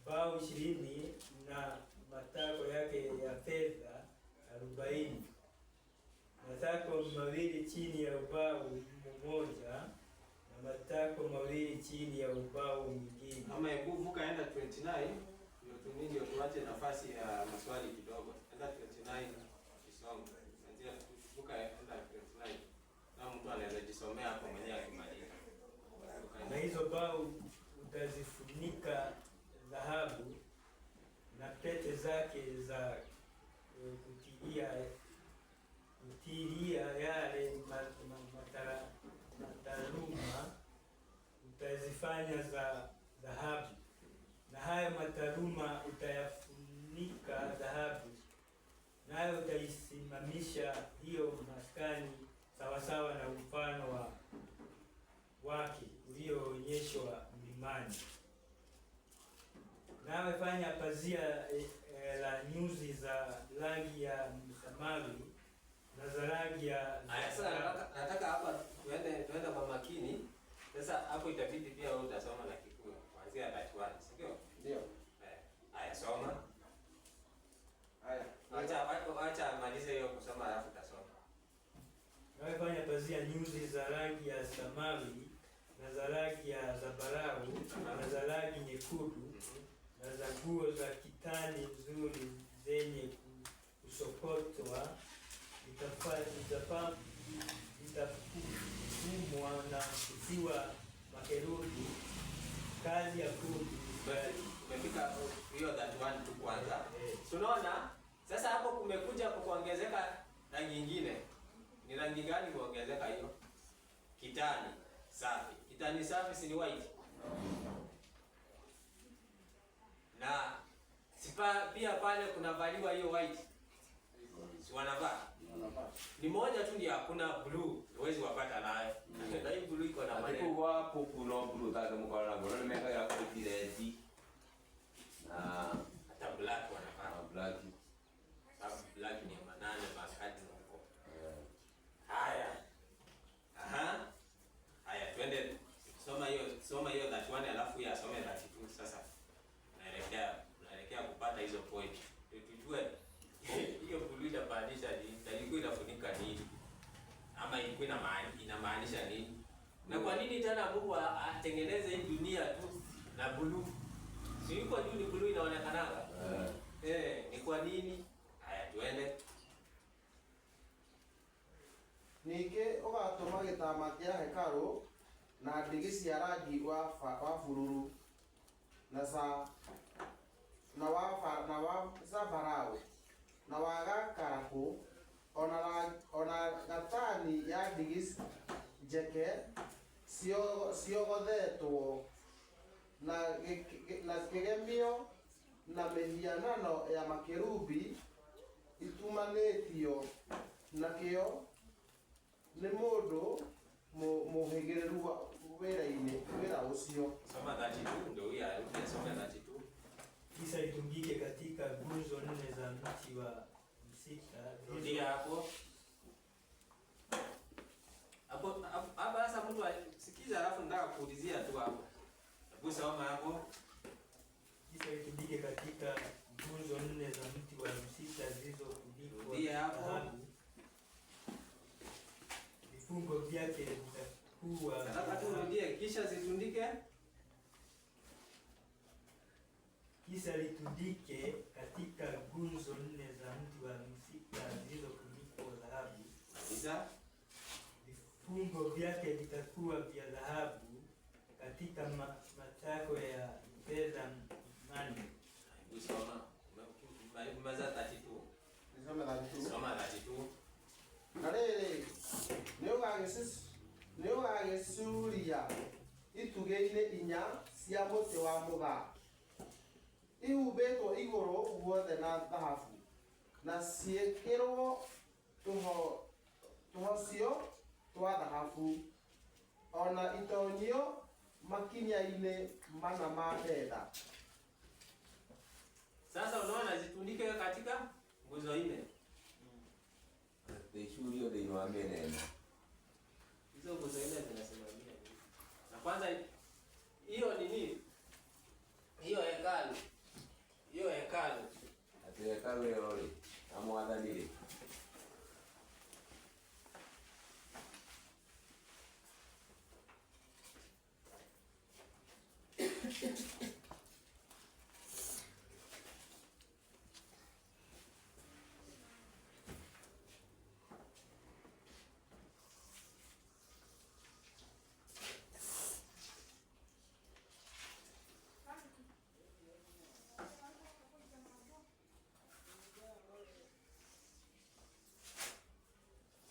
mbao 20 na matako yake ya fedha 40. Matako mawili chini ya ubao mmoja na matako mawili chini ya ubao mwingine. Ama hebu kaenda 29 ndio tuache nafasi ya maswali kidogo. Enda 29 kisongo. Ndio enda 29. Na mtu anaweza jisomea hapo mwenyewe akimaliza. Na hizo mbao utazifunika dhahabu na pete zake za kutilia yale mataruma utazifanya za dhahabu, na hayo mataruma utayafunika dhahabu, nayo utaisimamisha hiyo maskani sawasawa na mfano wa nawe fanya pazia la nyuzi za rangi ya msamawi na za rangi ya sasa nataka hapa tuende kwa makini. Sasa hapo itabidi pia wewe utasoma na Kikuyu kuanzia that 1, si ndio? Ndio. Haya soma. Haya. Acha amalize hiyo kusoma alafu utasoma. Nawe fanya pazia nyuzi za rangi ya samawi na za rangi ya zambarau na za rangi nyekundu na za nguo za kitani nzuri zenye kusokotwa, itafumwa na kutiwa makerubi, kazi ya fundi. Umefika hiyo that 1 tu kwanza. Tunaona sasa hapo kumekuja kuongezeka rangi nyingine. Ni rangi gani kuongezeka hiyo? Kitani safi. Kitani safi si ni white. Na sipa pia pale kunavaliwa hiyo white. Si wanavaa? Ni moja tu ndio hakuna blue. Huwezi wapata nayo. Na hii blue iko na maana. Kwa hapo kuna blue kaka mkoa na bora nimeka ya kutireti. Na Hata black wanavaa. Black. Sababu black ni manane makati huko. Haya. Haya twende soma hiyo that 1 alafu ya some that 2 sasa. Naelekea kupata hizo point. Tujue hiyo blue inamaanisha nini? Ilikuwa inafunika nini? Ama ilikuwa inamaanisha nini? Na kwa nini tena Mungu atengeneze hii dunia tu na blue? Si yuko juu ni blue inaonekanaga? Ni kwa nini? Haya tuende. Ningĩ ũgatũma gĩtama kĩa hekarũ na ndigi cia rangi wa bururu na wa zambarau na wa gakarakũ ona gatani ya ndigi njeke ciogothetwo na kĩgemio na mĩhianano ya makerubi itumanĩtio nakĩo nĩ mũndũ mũhĩgĩrĩru wĩra ũcio. Soma 32 ndio huyu soma 32. Kisha itungike katika nguzo 4 za mti wa msita. Rudia hapo. Hapo sasa mtu sikiza alafu nataka kuulizia tu hapo. Hebu soma hapo. Kisha itungike katika nguzo 4 za mti wa msita zilizofunikwa. Rudia hapo. Vifungo vyake vitakuwa. Nataka tu urudie kisha zitundike. Kisha litundike katika nguzo 4 za mti wa msita zilizofunikwa dhahabu. Kisha vifungo vyake vitakuwa vya dhahabu katika matako ya fedha mane. Usoma. Umeza 32. Nisome 32. Soma 32. Na rĩrĩ nĩ ũgagĩcuria itugĩ-inĩ 4 cia mũtĩ wa mũgaa ihumbĩtwo igũrũ guothe na thahabu na ciĩkĩrwo tũhocio twa thahabu ona itonyio makinya-inĩ 4 ma fedha. Sasa unaona zitundike katika nguzo 4. Deshurio de Noamenena. Hizo nguzo 4 zinasimamia nini? Na kwanza hiyo nini? Hiyo hekalu. Ati hekalu yori amwadhani.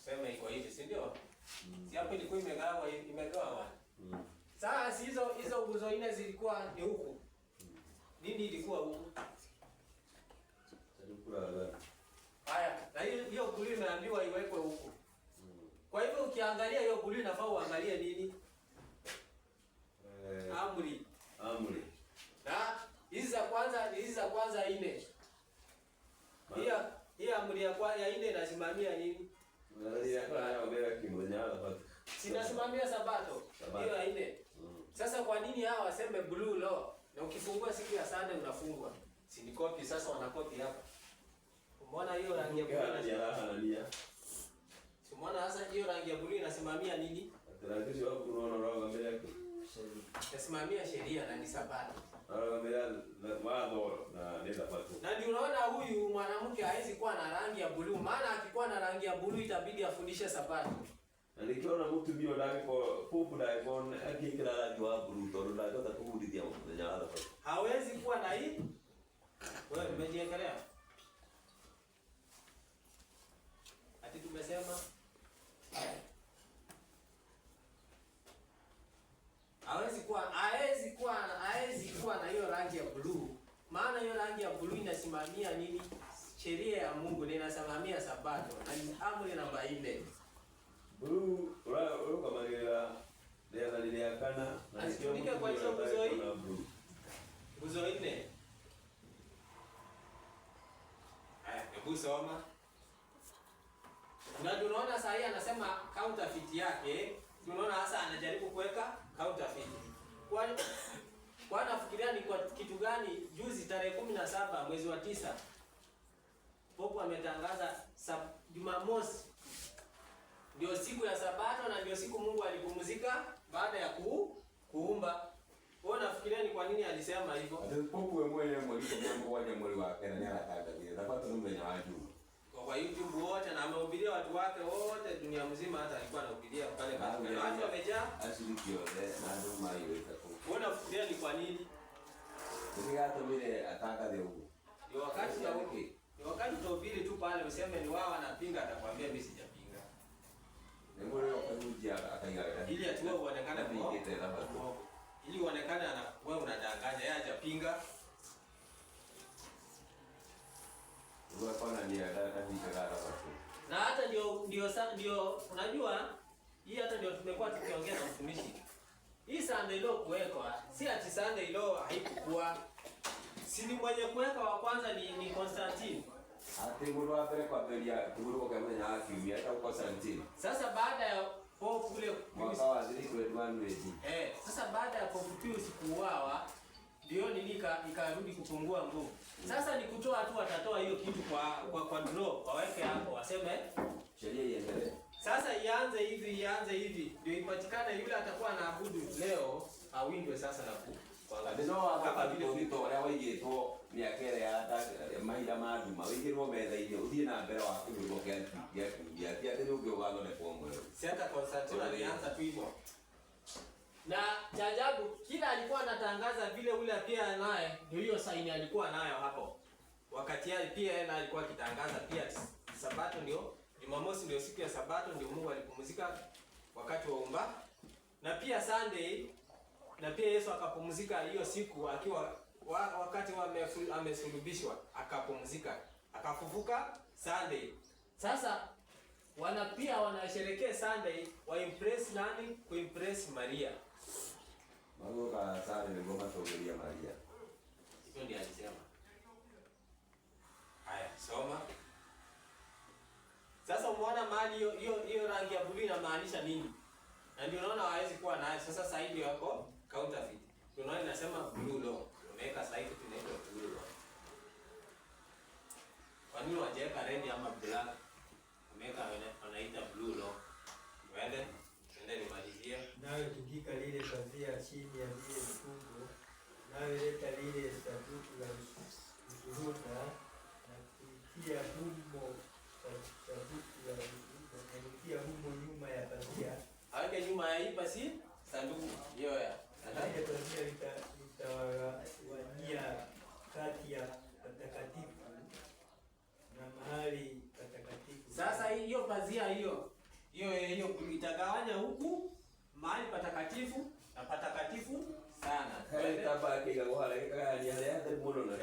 Sema iko hivi, si ndio? Si hapo ilikuwa imegawa. Sasa hizo nguzo 4 zilikuwa ni huku. Nini ilikuwa huku? Haya, na hiyo blue imeambiwa iwekwe huku. Kwa hivyo ukiangalia hiyo blue inafaa uangalie nini? Amri. Amri. Na hizi za kwanza hizi za kwanza 4. Hii amri ya 4 inasimamia nini? Sinasimamia Sabato. Hiyo 4. Sasa kwa nini hawa waseme blue law? Na ukifungua siku ya Sunday unafungwa. Si ni copy sasa wanakopi hapa. Umeona hiyo rangi ya blue? Umeona sasa hiyo rangi ya blue inasimamia nini? Inasimamia sheria na ni Sabato. Na ndio unaona huyu mwanamke hawezi kuwa na rangi ya blue, maana akikuwa na rangi ya blue itabidi afundishe Sabato. Na nikiona mtu bio ndani kwa pupu na icon akikira rangi wa blue to ndio ndio takuhudithia mwenye hapa. Hawezi kuwa na hii. Wewe umejiekelea? Ati tumesema hawezi kuwa na hiyo rangi ya blue. Maana hiyo rangi ya blue inasimamia nini? Sheria ya Mungu inasimamia Sabato. Na ni amri namba 4. Blue kama ile kana na asitumike kwa hizo nguzo hii. Nguzo 4. Hebu soma. Na tunaona sasa hii anasema counterfeit yake. Tunaona hasa anajaribu kuweka counterfeit. Kwa nafikiria ni kwa kitu gani juzi tarehe 17 mwezi wa 9 Popo ametangaza Jumamosi ndio siku ya Sabato na ndio siku Mungu alipumzika baada ya kuumba. Wewe nafikiria ni kwa nini alisema hivyo? Popo mwenyewe mwalimu wa jamhuri wake na nyaraka Sabato ndio watu. Kwa YouTube wote na amehubiria watu wake wote dunia mzima, hata alikuwa anahubiria pale katika watu wamejaa ashiriki yote na ndio maana itakuwa. Wewe nafikiria ni kwa nini? Ndio hata vile atangaze huko. Ndio wakati ya wiki. Ndio wakati tuhubiri tu pale useme ni wao wanapinga, atakwambia mimi sijapinga. Ndio leo kwa ataiga. Ili atuwe uonekane mwingine hapo. Ili uonekane wewe unadanganya, yeye hajapinga. Na hata ndio unajua hii hata ndio tumekuwa tukiongea na mtumishi. Hii Sunday law kuwekwa, si ati Sunday law haikuwa. Si ni mwenye kuweka wa kwanza ni Constantine. Ati mtu apere kwa belia, kuruko kama nya kimya hata Constantine. Sasa baada ya Pope kule mwaka wa 321 sasa baada ya Pope Pius kuuawa ndio nini ikarudi kupungua nguvu. Sasa ni kutoa tu, watatoa hiyo kitu kwa draw, waweke hapo waseme sheria iendelee. Sasa ianze hivi ndio ipatikane yule atakuwa anaabudu leo awindwe sasa na kuangalia. Ndio hapa ndio wale wajeto miakere ya maida maduma wigirwo metha ile uthie na mbere wa kirugo kia ndio ugiogatho ne pomwe. Si hata Constantine alianza tu hivyo. Na jajabu kila alikuwa anatangaza vile ule pia naye ndio hiyo saini alikuwa nayo hapo. Wakati yeye pia alikuwa akitangaza pia Sabato ndio Jumamosi ndio siku ya Sabato ndio Mungu alipumzika wakati wa umba. Na pia Sunday na pia Yesu akapumzika hiyo siku akiwa wakati amesulubishwa akapumzika. Akafufuka Sunday. Sasa pia wanasherehekea Sunday wa impress nani? Kuimpress Maria. Magoka sare ni ngoma togelia Maria. Hiyo ndiyo alisema. Haya, soma. Sasa umeona mahali hiyo rangi ya blue inamaanisha nini? Na ndio unaona hawezi kuwa nayo. Sasa sasa hivi yako counterfeit. Unaona inasema blue law. Umeweka sasa hivi tunaita blue law. Kwa nini wajeka red ama black? Umeweka wanaita blue law. Wende nimalizie. Nawe tukika lile pazia chini ya lile mfungo, nawe leta lile sanduku la ushuhuda na kutia humo sanduku la ushuhuda na kutia humo nyuma ya pazia. Aweke nyuma ya hii pasi sanduku hiyo ya. Ile pazia litawanyia kati ya patakatifu na mahali patakatifu. Sasa hiyo pazia hiyo itagawanya huku mahali patakatifu na patakatifu sana. Kale tabaki kwa wale kaya ni hali ya muno na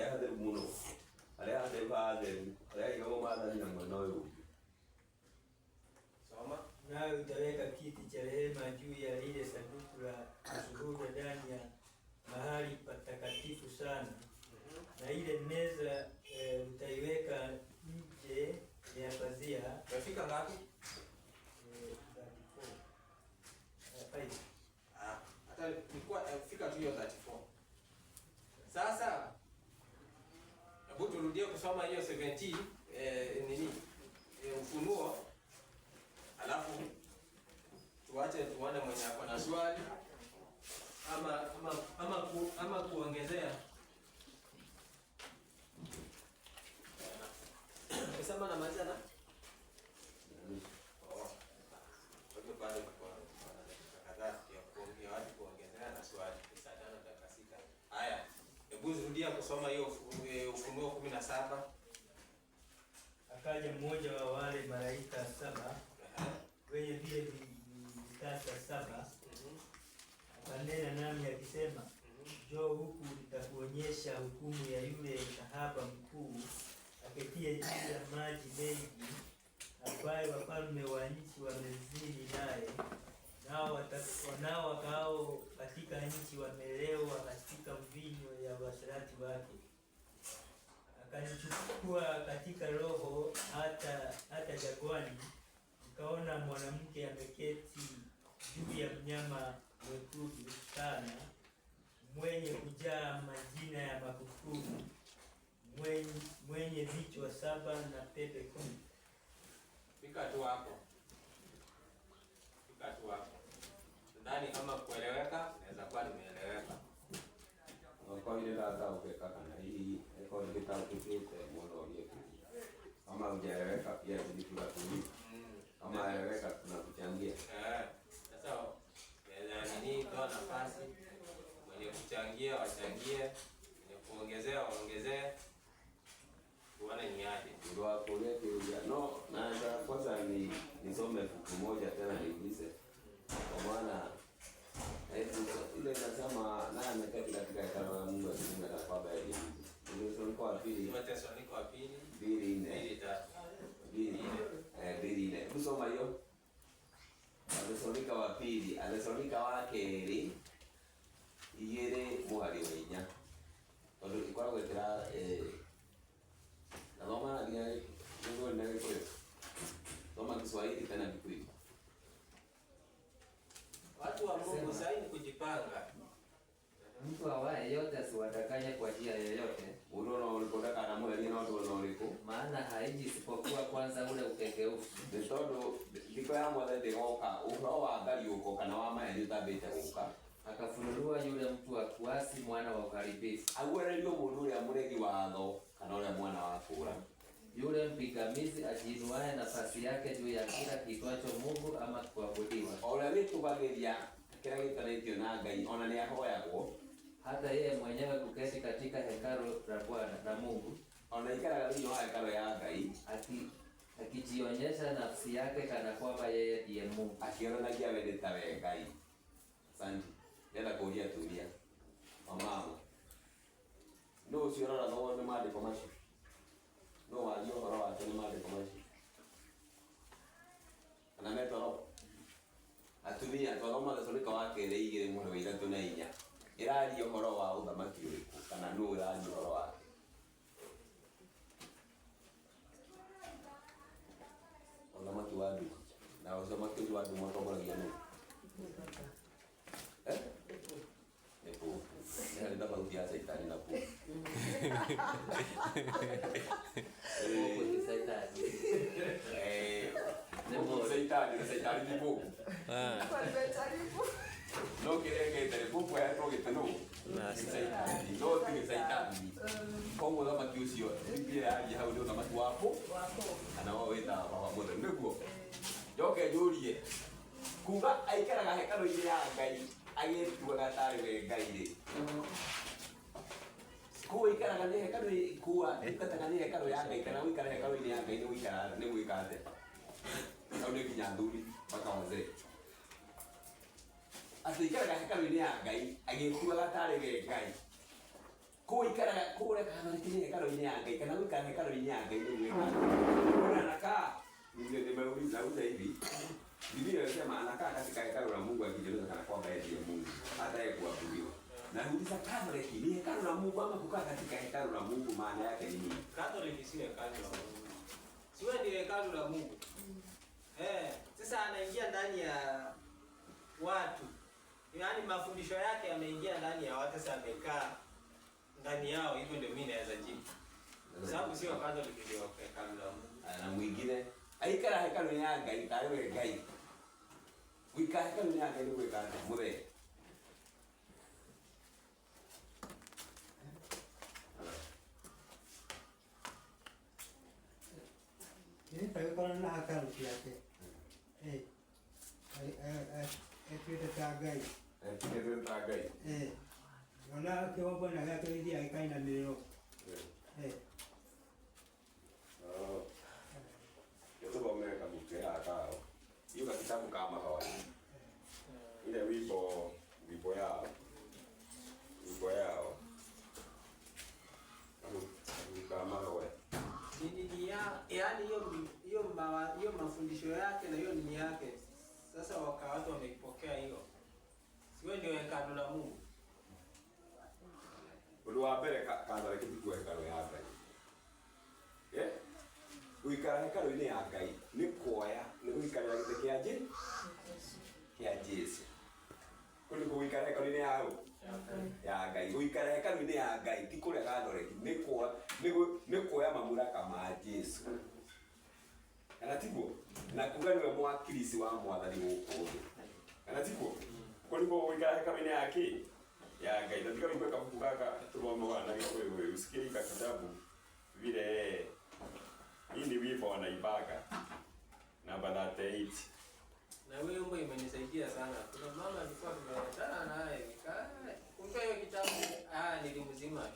na ile meza utaiweka nje ya pazia. Umefika ngapi? 34. Hata nilikuwa fika tu hiyo 34. Sasa hebu turudie kusoma hiyo 17 Ufunuo, alafu tuache tuone mwenye ako na swali ama kuongezea. Sema na maliza na rudia kusoma hiyo Ufunuo 17. Akaja mmoja wa wale malaika 7 wenye vile vitasa 7, akanena nami akisema, njoo huku nitakuonyesha hukumu ya yule kahaba mkuu aketie juu ya maji mengi, ambaye wafalme wa nchi wamezini naye, nao wakao katika nchi wamelewa katika mvinyo ya uasherati wake. Akanichukua katika roho hata jangwani, nikaona mwanamke ameketi juu ya mnyama mwekundu sana, mwenye kujaa majina ya makufuru, mwenye vichwa 7 na pembe 10. Fika tu hapo. Ndani kama kueleweka, naweza kuwa nimeeleweka. Kwa ile data ukeka kana hii eko ile kitabu kipite mmoja yetu. Kama hujaeleweka pia ni tunatuli. Kama eleweka tunakuchangia. Sasa nini toa nafasi mwenye kuchangia wachangie, mwenye kuongezea waongezee. Tuone ni aje. Ndio hapo yetu ya no na kwanza nisome kitu moja tena niulize. Kwa maana ile nasema naye ameketi katika hekalu la Mungu akifunga na kwa Biblia. Ndio Wathesalonike wa pili. Wathesalonike wa pili 2:4. Kusoma hiyo. Wathesalonike wa pili, Wathesalonike wa kerĩ 2:3. Tondũ ikora gwetera na thoma ngia ndio ndio kwa. Thoma Kiswahili tena Biblia. Watu wa Mungu sasa ni kujipanga. Mtu awaye yote asiwadanganye kwa njia yoyote. Unaona ulipotoka na mweli na watu wanaoliko. Maana haiji isipokuwa kwanza ule ukengeufu. Ndio ndiko ya mwana ndegoka uhoro wa ngali uko kana wa maya ndio tabete uka. Akafunuliwa yule mtu wa kuasi, mwana wa uharibifu. Agwererio mundu ya muregi watho kana ule mwana wa kura. Yule mpigamizi ajiinuaye nafasi yake juu ya kila kiitwacho Mungu ama kuabudiwa. Ole vitu bageria kila kitanitio na Ngai ona ni ahoyagwo. Hata yeye mwenyewe kuketi katika hekalu la Bwana na Mungu, Ona ikara thini wa hekalu ya Ngai akijionyesha nafsi yake kana kwamba yeye ndiye Mungu. akionanagia wendeta we Ngai. Asante. Nenda kuulia tulia. Mama. Ndio usiorora no ni maandiko macio. No wajio horo wa tena maandiko macio. Ana metoro. Atumia twagoma Wathesalonike wa kerĩ 2:3-4. Iraria horo wa uthamaki uriku kana nũ iraria horo wake. Uthamaki wa ndu na uthamaki wa ndu mwatongoragia nũ? Nepo. Ndio ndio kwa kia Saitani na po. Mungu ni Saitani. Nepo Saitani ni po. No quiere que te poco es algo que te no. No tiene Saitani. Como la makiusio, pia ya haudio na matu wapo. Ana waweta baba mwana ndugu. Yoke jurie. Kuga aikara ga hekalu ile ya Ngai. Age tuga tare we Ngai ri. Ku ikara ga hekalu kuwa ikata ga hekalu ya Ngai kana wikara hekalu ile ya Ngai ni wikara ni wikate. Au ni kinyanduri mpaka wazee. Atikara hekalu-inĩ ya Ngai agĩtuaga tarĩ we Ngai. Kũikara kũreka harĩ hekalu-inĩ ya Ngai kana gũikara hekalu-inĩ ya Ngai nĩ wĩka. Anakaa ndio nimeuliza hivi. Biblia inasema anakaa katika hekalu la Mungu akijieleza kana kwamba yeye ndiye Mungu. Hata yeye kuabudiwa. Nauliza Catholic ni hekalu la Mungu ama kukaa katika hekalu la Mungu maana yake ni nini? Catholic si hekalu la Mungu. Siwe ndio hekalu la Mungu. Sasa anaingia ndani ya watu. Yaani mafundisho yake yameingia ndani ya watu, sasa amekaa ndani yao, hivyo ndio mimi naweza jibu. Kwa sababu sio Catholic ndio hekalu la Mungu. Na mwingine aikara hekalu ni Ngai, ikawe Ngai. Wika hekalu ni Ngai ni wika mure. Kalau nak akal siapa? Kita tagai. Kita tagai. Mana kau pun nak kau dia ikan dan milo. Itu boleh kamu kaya kau. Iyo kitabu kama kawaida. Ile wimbo yao. Kama kawaida. Yaani hiyo mafundisho yake na hiyo nini yake. Sasa watu wameipokea hiyo. Siwe ndio hekalu la Mungu. Uliwapele kaza kitu kwa hekalu ya Ngai. Uikara hekalu ni ya Ngai. Ni kuoya, ni uikara kitu kiaje? Kia Yesu. Kuliko uikara hekalu ni ya Ngai. Uikara hekalu ni ya Ngai. Tikule Catholic ni kuoya mamura kama Yesu. Anatibu na kugani wa mwakilisi wa mwathani huko. Anatibu kuliko uikara hekalu ni yake. Ya Ngai ndio kama kwa kugaka tuomba na wewe usikie kitabu vile hii ni wimbo wanaibaka namba 38. Na wewe wimbo imenisaidia sana. Kuna mama alikuwa tumeletana naye kumbe hiyo kitabu nilimzima.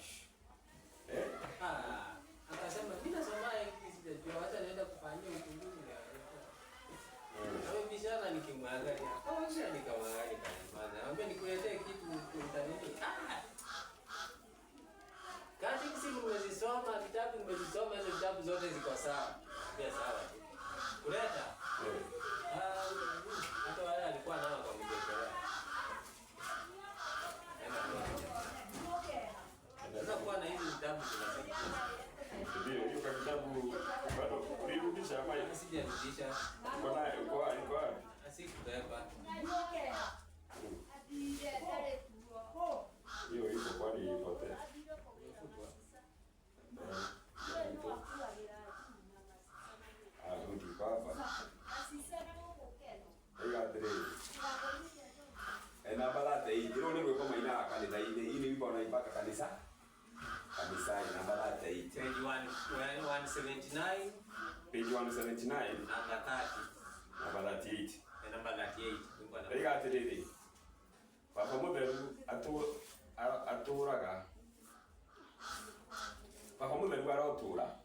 Akasema bila soma hiki sijajua, hata naenda kufanyia uchunguzi. Wewe bishana nikimwangalia. Kawaida nikamwangalia kama naomba nikuletee kitu kutanini. Kazi kisi nimezisoma, vitabu nimezisoma, hizo vitabu zote ziko sawa. Pia sawa. Kuleta. Hata wale alikuwa nao kwa mjekera. Ndio kwa na hizo vitabu tunasaidia. Ndio hiyo kitabu bado ulirudisha ama sijarudisha. Kwa Asikubeba. hiyo iko kwani ipotea. Ndio baba. Na balate hii ndio ndio kama ina kanisa ile ipo na ipaka kanisa ina balate hii Page 179 page 179 namba 30 namba 38 namba 38 ndio na Ega atiriri. Papa mutheru aturaga. Papa mutheru arotura.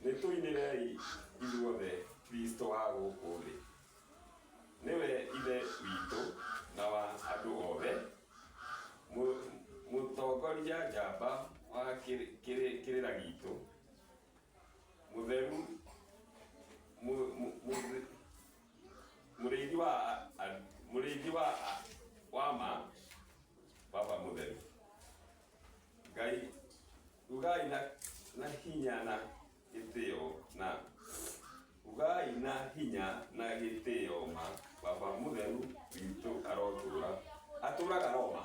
Nituinirei ithuothe Kristo wa guku thi. Niwe ithe witũ na wa andũ othe. Mũtongoria njamba wa kĩrĩra gitũ. Mũtheru mũrĩithi wa ma Papa mutheru. Ngai ugai na hinya na gĩtĩo na ugai na hinya na gĩtĩo ma Papa mutheru witũ arotura atũraga Roma.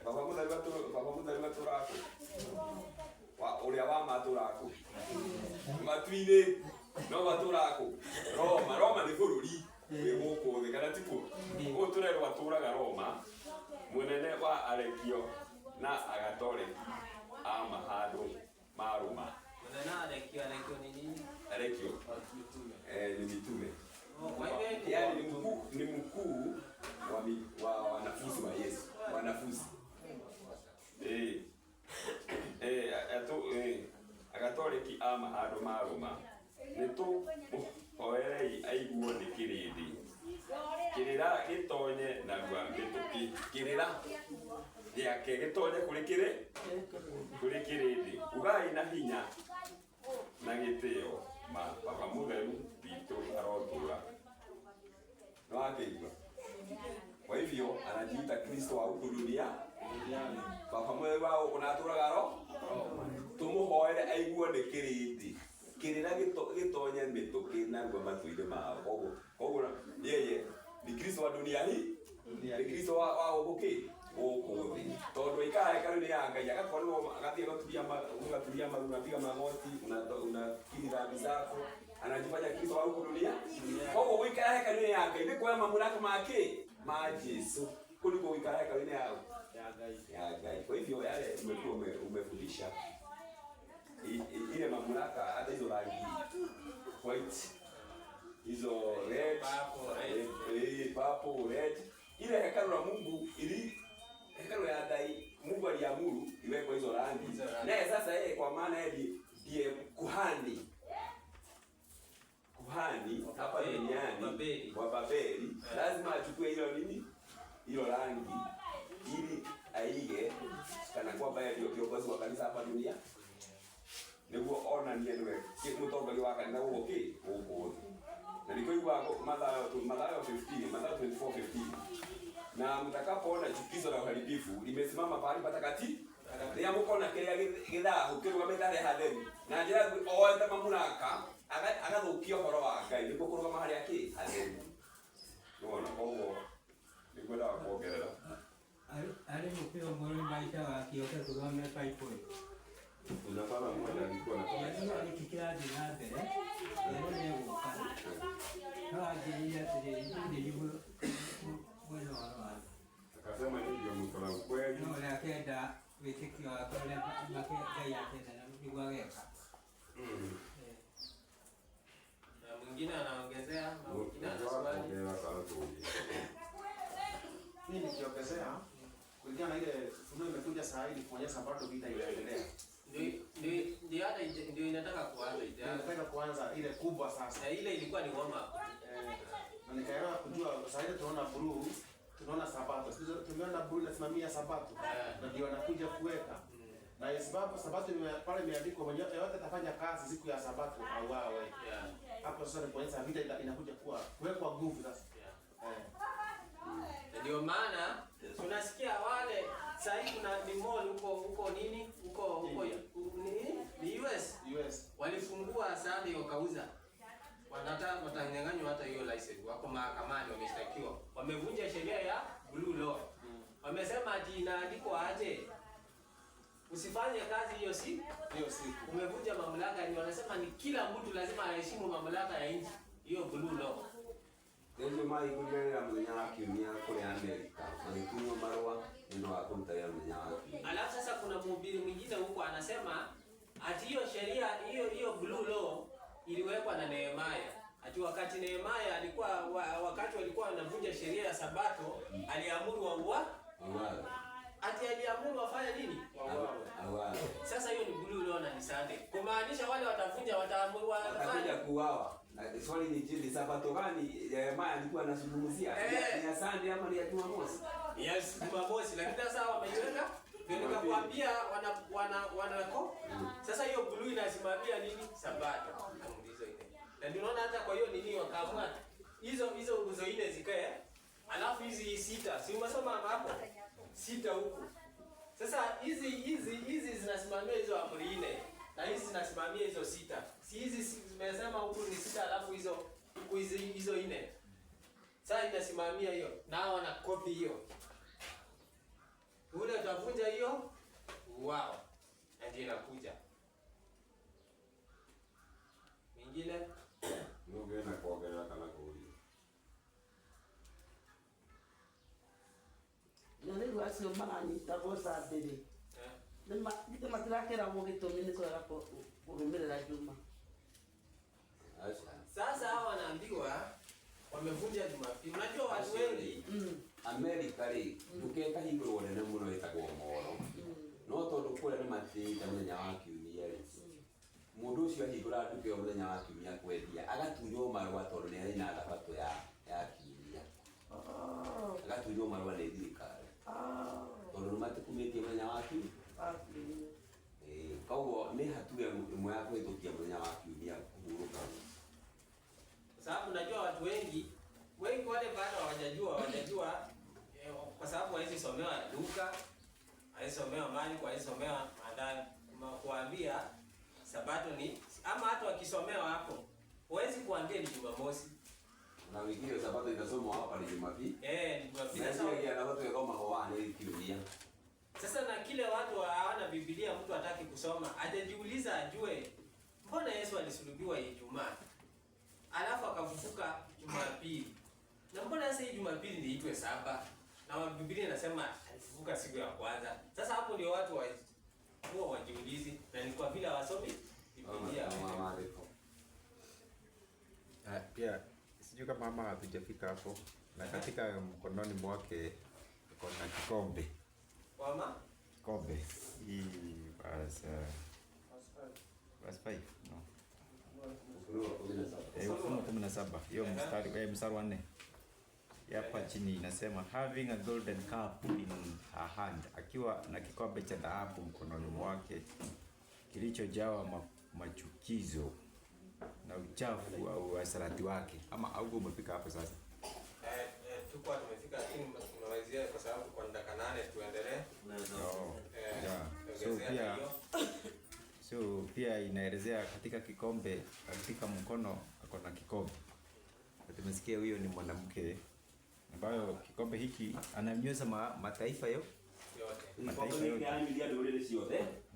Papa mutheru atũraga ũrĩa wa matũraga matu-inĩ no matũraga Roma nĩ bũrũri wĩ gũkũ thĩ kana tiguo. Ũguo tũrerwo atũraga Roma, mũnene wa arekio na agatoreki a mahandũ ma Roma. Mũnene arekio ni nini? Arekio ni mitume. Yaani ni mkuu wa wanafunzi wa Yesu, wanafunzi. Agatoreki a mahandũ ma Roma. Nĩtũ oerei aiguo nĩ kĩrĩndĩ. Kĩrĩra gĩtonye narua mĩtũkĩ. Kĩrĩra gĩake gĩtonye kũrĩ kĩrĩndĩ. Ugai na hinya na gĩtĩo ma Papa mutheru witũ arotura. No akĩigua. Kwa hivyo anajiita Kristo wa huku duniani. Baba mwega wao unaturaga roho. Tumuhoere aigua ndikirindi. Kirira gitonya mituki na ngoma tuide mao. Koguo yeye ni Kristo wa dunia hii. Ni Kristo wa huku Okothi. Tondu ikae hekaruni ya Ngai agakorwo agathie gaturia maru unapiga magoti unakiri dhambi zako anajifanya Kristo wa huku dunia. Koguo uikae hekaruni ya Ngai ni kwa mamlaka make ma Yesu kuliko uikae hekaruni ya Ngai. Kwa hivyo yale umefundisha ile mamlaka hata hizo rangi white hizo red purple red ile hekalu la Mungu ili hekalu ya Ngai Mungu aliamuru iwekwe hizo rangi. Naye sasa yeye kwa maana yeye ndiye kuhani hapa duniani wa Babeli, lazima achukue hilo nini? Hilo rangi ili aige kana kwamba yeye ndio kiongozi wa kanisa hapa dunia. Niguo ona ndiye ndiwe mutongoria wa kanisa huko. Na niko hivyo Mathayo 24:15 na mtakapoona chukizo la uharibifu limesimama pahali patakatifu ria mukona kiria githahu kirugamite hatheri na njira oete mamulaka agathukio horo wa Ngai niguo kurugama haria hatheri. Nona koguo niguo kuongerera ari mupio mwoni maisha wa kioke kurugama Bible. Unafanya mmoja alikuwa na yani kikira dina mbere yani ni guka hawa jiria ni yugo bueno wao akasema ndio mtola kweli no la kenda witiki wa kule make Ngai atenda na ndio waweka na mwingine anaongezea mwingine anaswali. Mimi nikiongezea kulingana na ile funuo imekuja saa hii kuonyesha bado vita inaendelea. Ndio inataka kuanza inataka kuanza ile kubwa sasa. Ile ilikuwa ni warm up. Na nikaelewa kujua sasa ile tunaona blue, tunaona sabato. Sisi tumeona blue inasimamia sabato. Na ndio wanakuja kuweka. Na sababu sabato pale imeandikwa mwenye yote atafanya kazi siku ya sabato au wawe. Hapo sasa ni kuonyesha vita inakuja kuwekwa nguvu sasa. Ndio maana tunasikia wale sasa hivi kuna ni mall huko nini? Huko ni US. Walifungua Sunday wakauza. Watanyang'anywa hata hiyo license. Wako mahakamani wameshtakiwa. Wamevunja sheria ya blue law. Wamesema ati inaandikwa aje? Usifanye kazi hiyo siku. Umevunja mamlaka, ni wanasema ni kila mtu lazima aheshimu mamlaka ya nchi. Hiyo blue law. Ndio mai kujenga mwenye kiumia kule Amerika. Walikunywa marwa ndio wakumtalia mwenye wake. Alafu sasa kuna mhubiri mwingine huko anasema ati hiyo sheria hiyo blue law iliwekwa na Nehemia. Ati wakati Nehemia wakati walikuwa wanavunja sheria ya Sabato, aliamuru wauawe. Ati aliamuru wafanye nini? Wauawe. Sasa hiyo ni blue law na ni Sunday. Kumaanisha wale wataamuru watakuja kuuawa. Swali ni je, Sabato gani Nehemia alikuwa anazungumzia? Ni ya Sunday ama ni ya Jumamosi? Yes, Jumamosi, lakini sasa wameiweka ndio nikakwambia wanako. Sasa hiyo blue inasimamia nini? Sabato. Muulizo ile. Na ndio unaona hata kwa hiyo nini wakaamua hizo nguzo ile zikae. Alafu hizi sita, si umesoma hapo? Sita huko. Sasa hizi zinasimamia hizo amri nne. Na hizi zinasimamia hizo sita. Si hizi zimesema huko ni sita alafu hizo nne. Sasa inasimamia hiyo. Nao wana copy hiyo. Ule utavunja hiyo. Wow. Ndio inakuja. Mingine ndio na kuongelea kana kuuliza. Ndio wasio mani tabosa bebe. Ndio matilakera mugitumi niko rapo kurumirira Juma. Sasa hawa wanaambiwa wamevunja Jumapili. Unajua watu wengi Amerika ri dukeka higuru nene muno itagwo moro. No tondu kule ni matita muthenya wa kiumia ri. Mundu ucio higura duke muthenya wa kiumia kwendia agatunyo marwa tondu ni ari na thabato ya kiumia. Agatunyo marwa ni thirikari. Tondu matikumitie muthenya wa kiumia. Koguo ni hatua imwe ya kuhitukia muthenya wa kiumia kuhuruka. Sababu unajua watu wengi wale bado hawajajua kwa sababu hawezi somewa Luka, hawezi somewa Marko, hawezi somewa Mathayo. Kuambia Sabato ni ama hata wakisomewa hapo huwezi kuambia ni Jumamosi. Na wengine Sabato inasomwa hapa ni Jumapili. Ni Jumapili. Sasa ya watu yakoma kwa ni kirudia. Sasa na kile watu hawana Biblia, mtu hataki kusoma, atajiuliza ajue mbona Yesu alisulubiwa Ijumaa alafu akafufuka Jumapili, na mbona sasa hii Jumapili niitwe Saba na Biblia inasema alifufuka siku ya kwanza. Sasa hapo ndio watu huwa wajiulizi, na ni kwa vile hawasomi Biblia. Pia sijui kama mama hatujafika hapo, na katika mkononi mwake kuna kikombe. Mama? Kikombe. Hii verse 5. No. Ufunuo 17. Hiyo mstari wa 4. Hapa chini inasema having a golden cup in her hand, akiwa na kikombe cha dhahabu mkononi mwake kilichojawa machukizo na uchafu au asarati wake. Ama au umefika hapo sasa? Tulikuwa tumefika, lakini tunawazia kwa sababu kwa dakika 8 tuendelee. So pia inaelezea katika kikombe, katika mkono ako na kikombe. Tumesikia huyo ni mwanamke ambayo kikombe hiki ananyweza mataifa yote. Mataifa yote.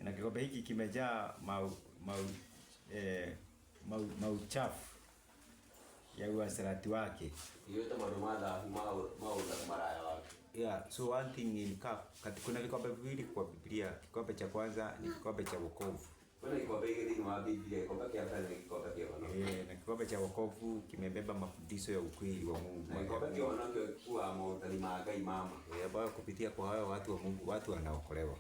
Na kikombe hiki kimejaa mauchafu ya uasherati wake. So one thing in cup, kuna vikombe viwili kwa Biblia. Kikombe cha kwanza ni kikombe cha wokovu. Na kikombe cha wokovu kimebeba mafundisho ya ukweli wa Mungu. Ambayo kupitia kwa hayo watu wa Mungu, watu wanaokolewa.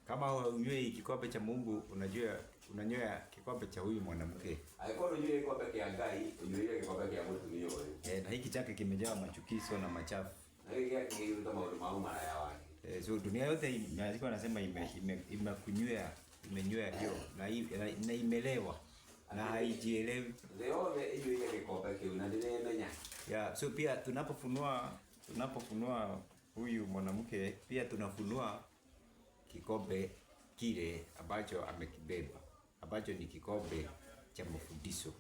Kama unywe kikombe cha Mungu, unanywea kikombe cha huyu mwanamke. Na hiki chake kimejaa machukizo na machafu. So dunia yote inaziko nasema imenywea hiyo na imelewa na haijielewi. So pia tunapofunua huyu mwanamke, pia tunafunua kikombe kile ambacho amekibeba, ambacho ni kikombe cha mafundisho.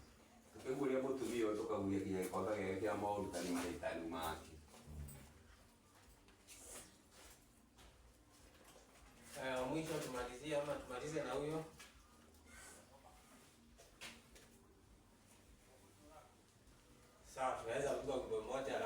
Mwisho tumalizie ama tumalize na huyo. Sawa, tunaweza kupiga goli moja.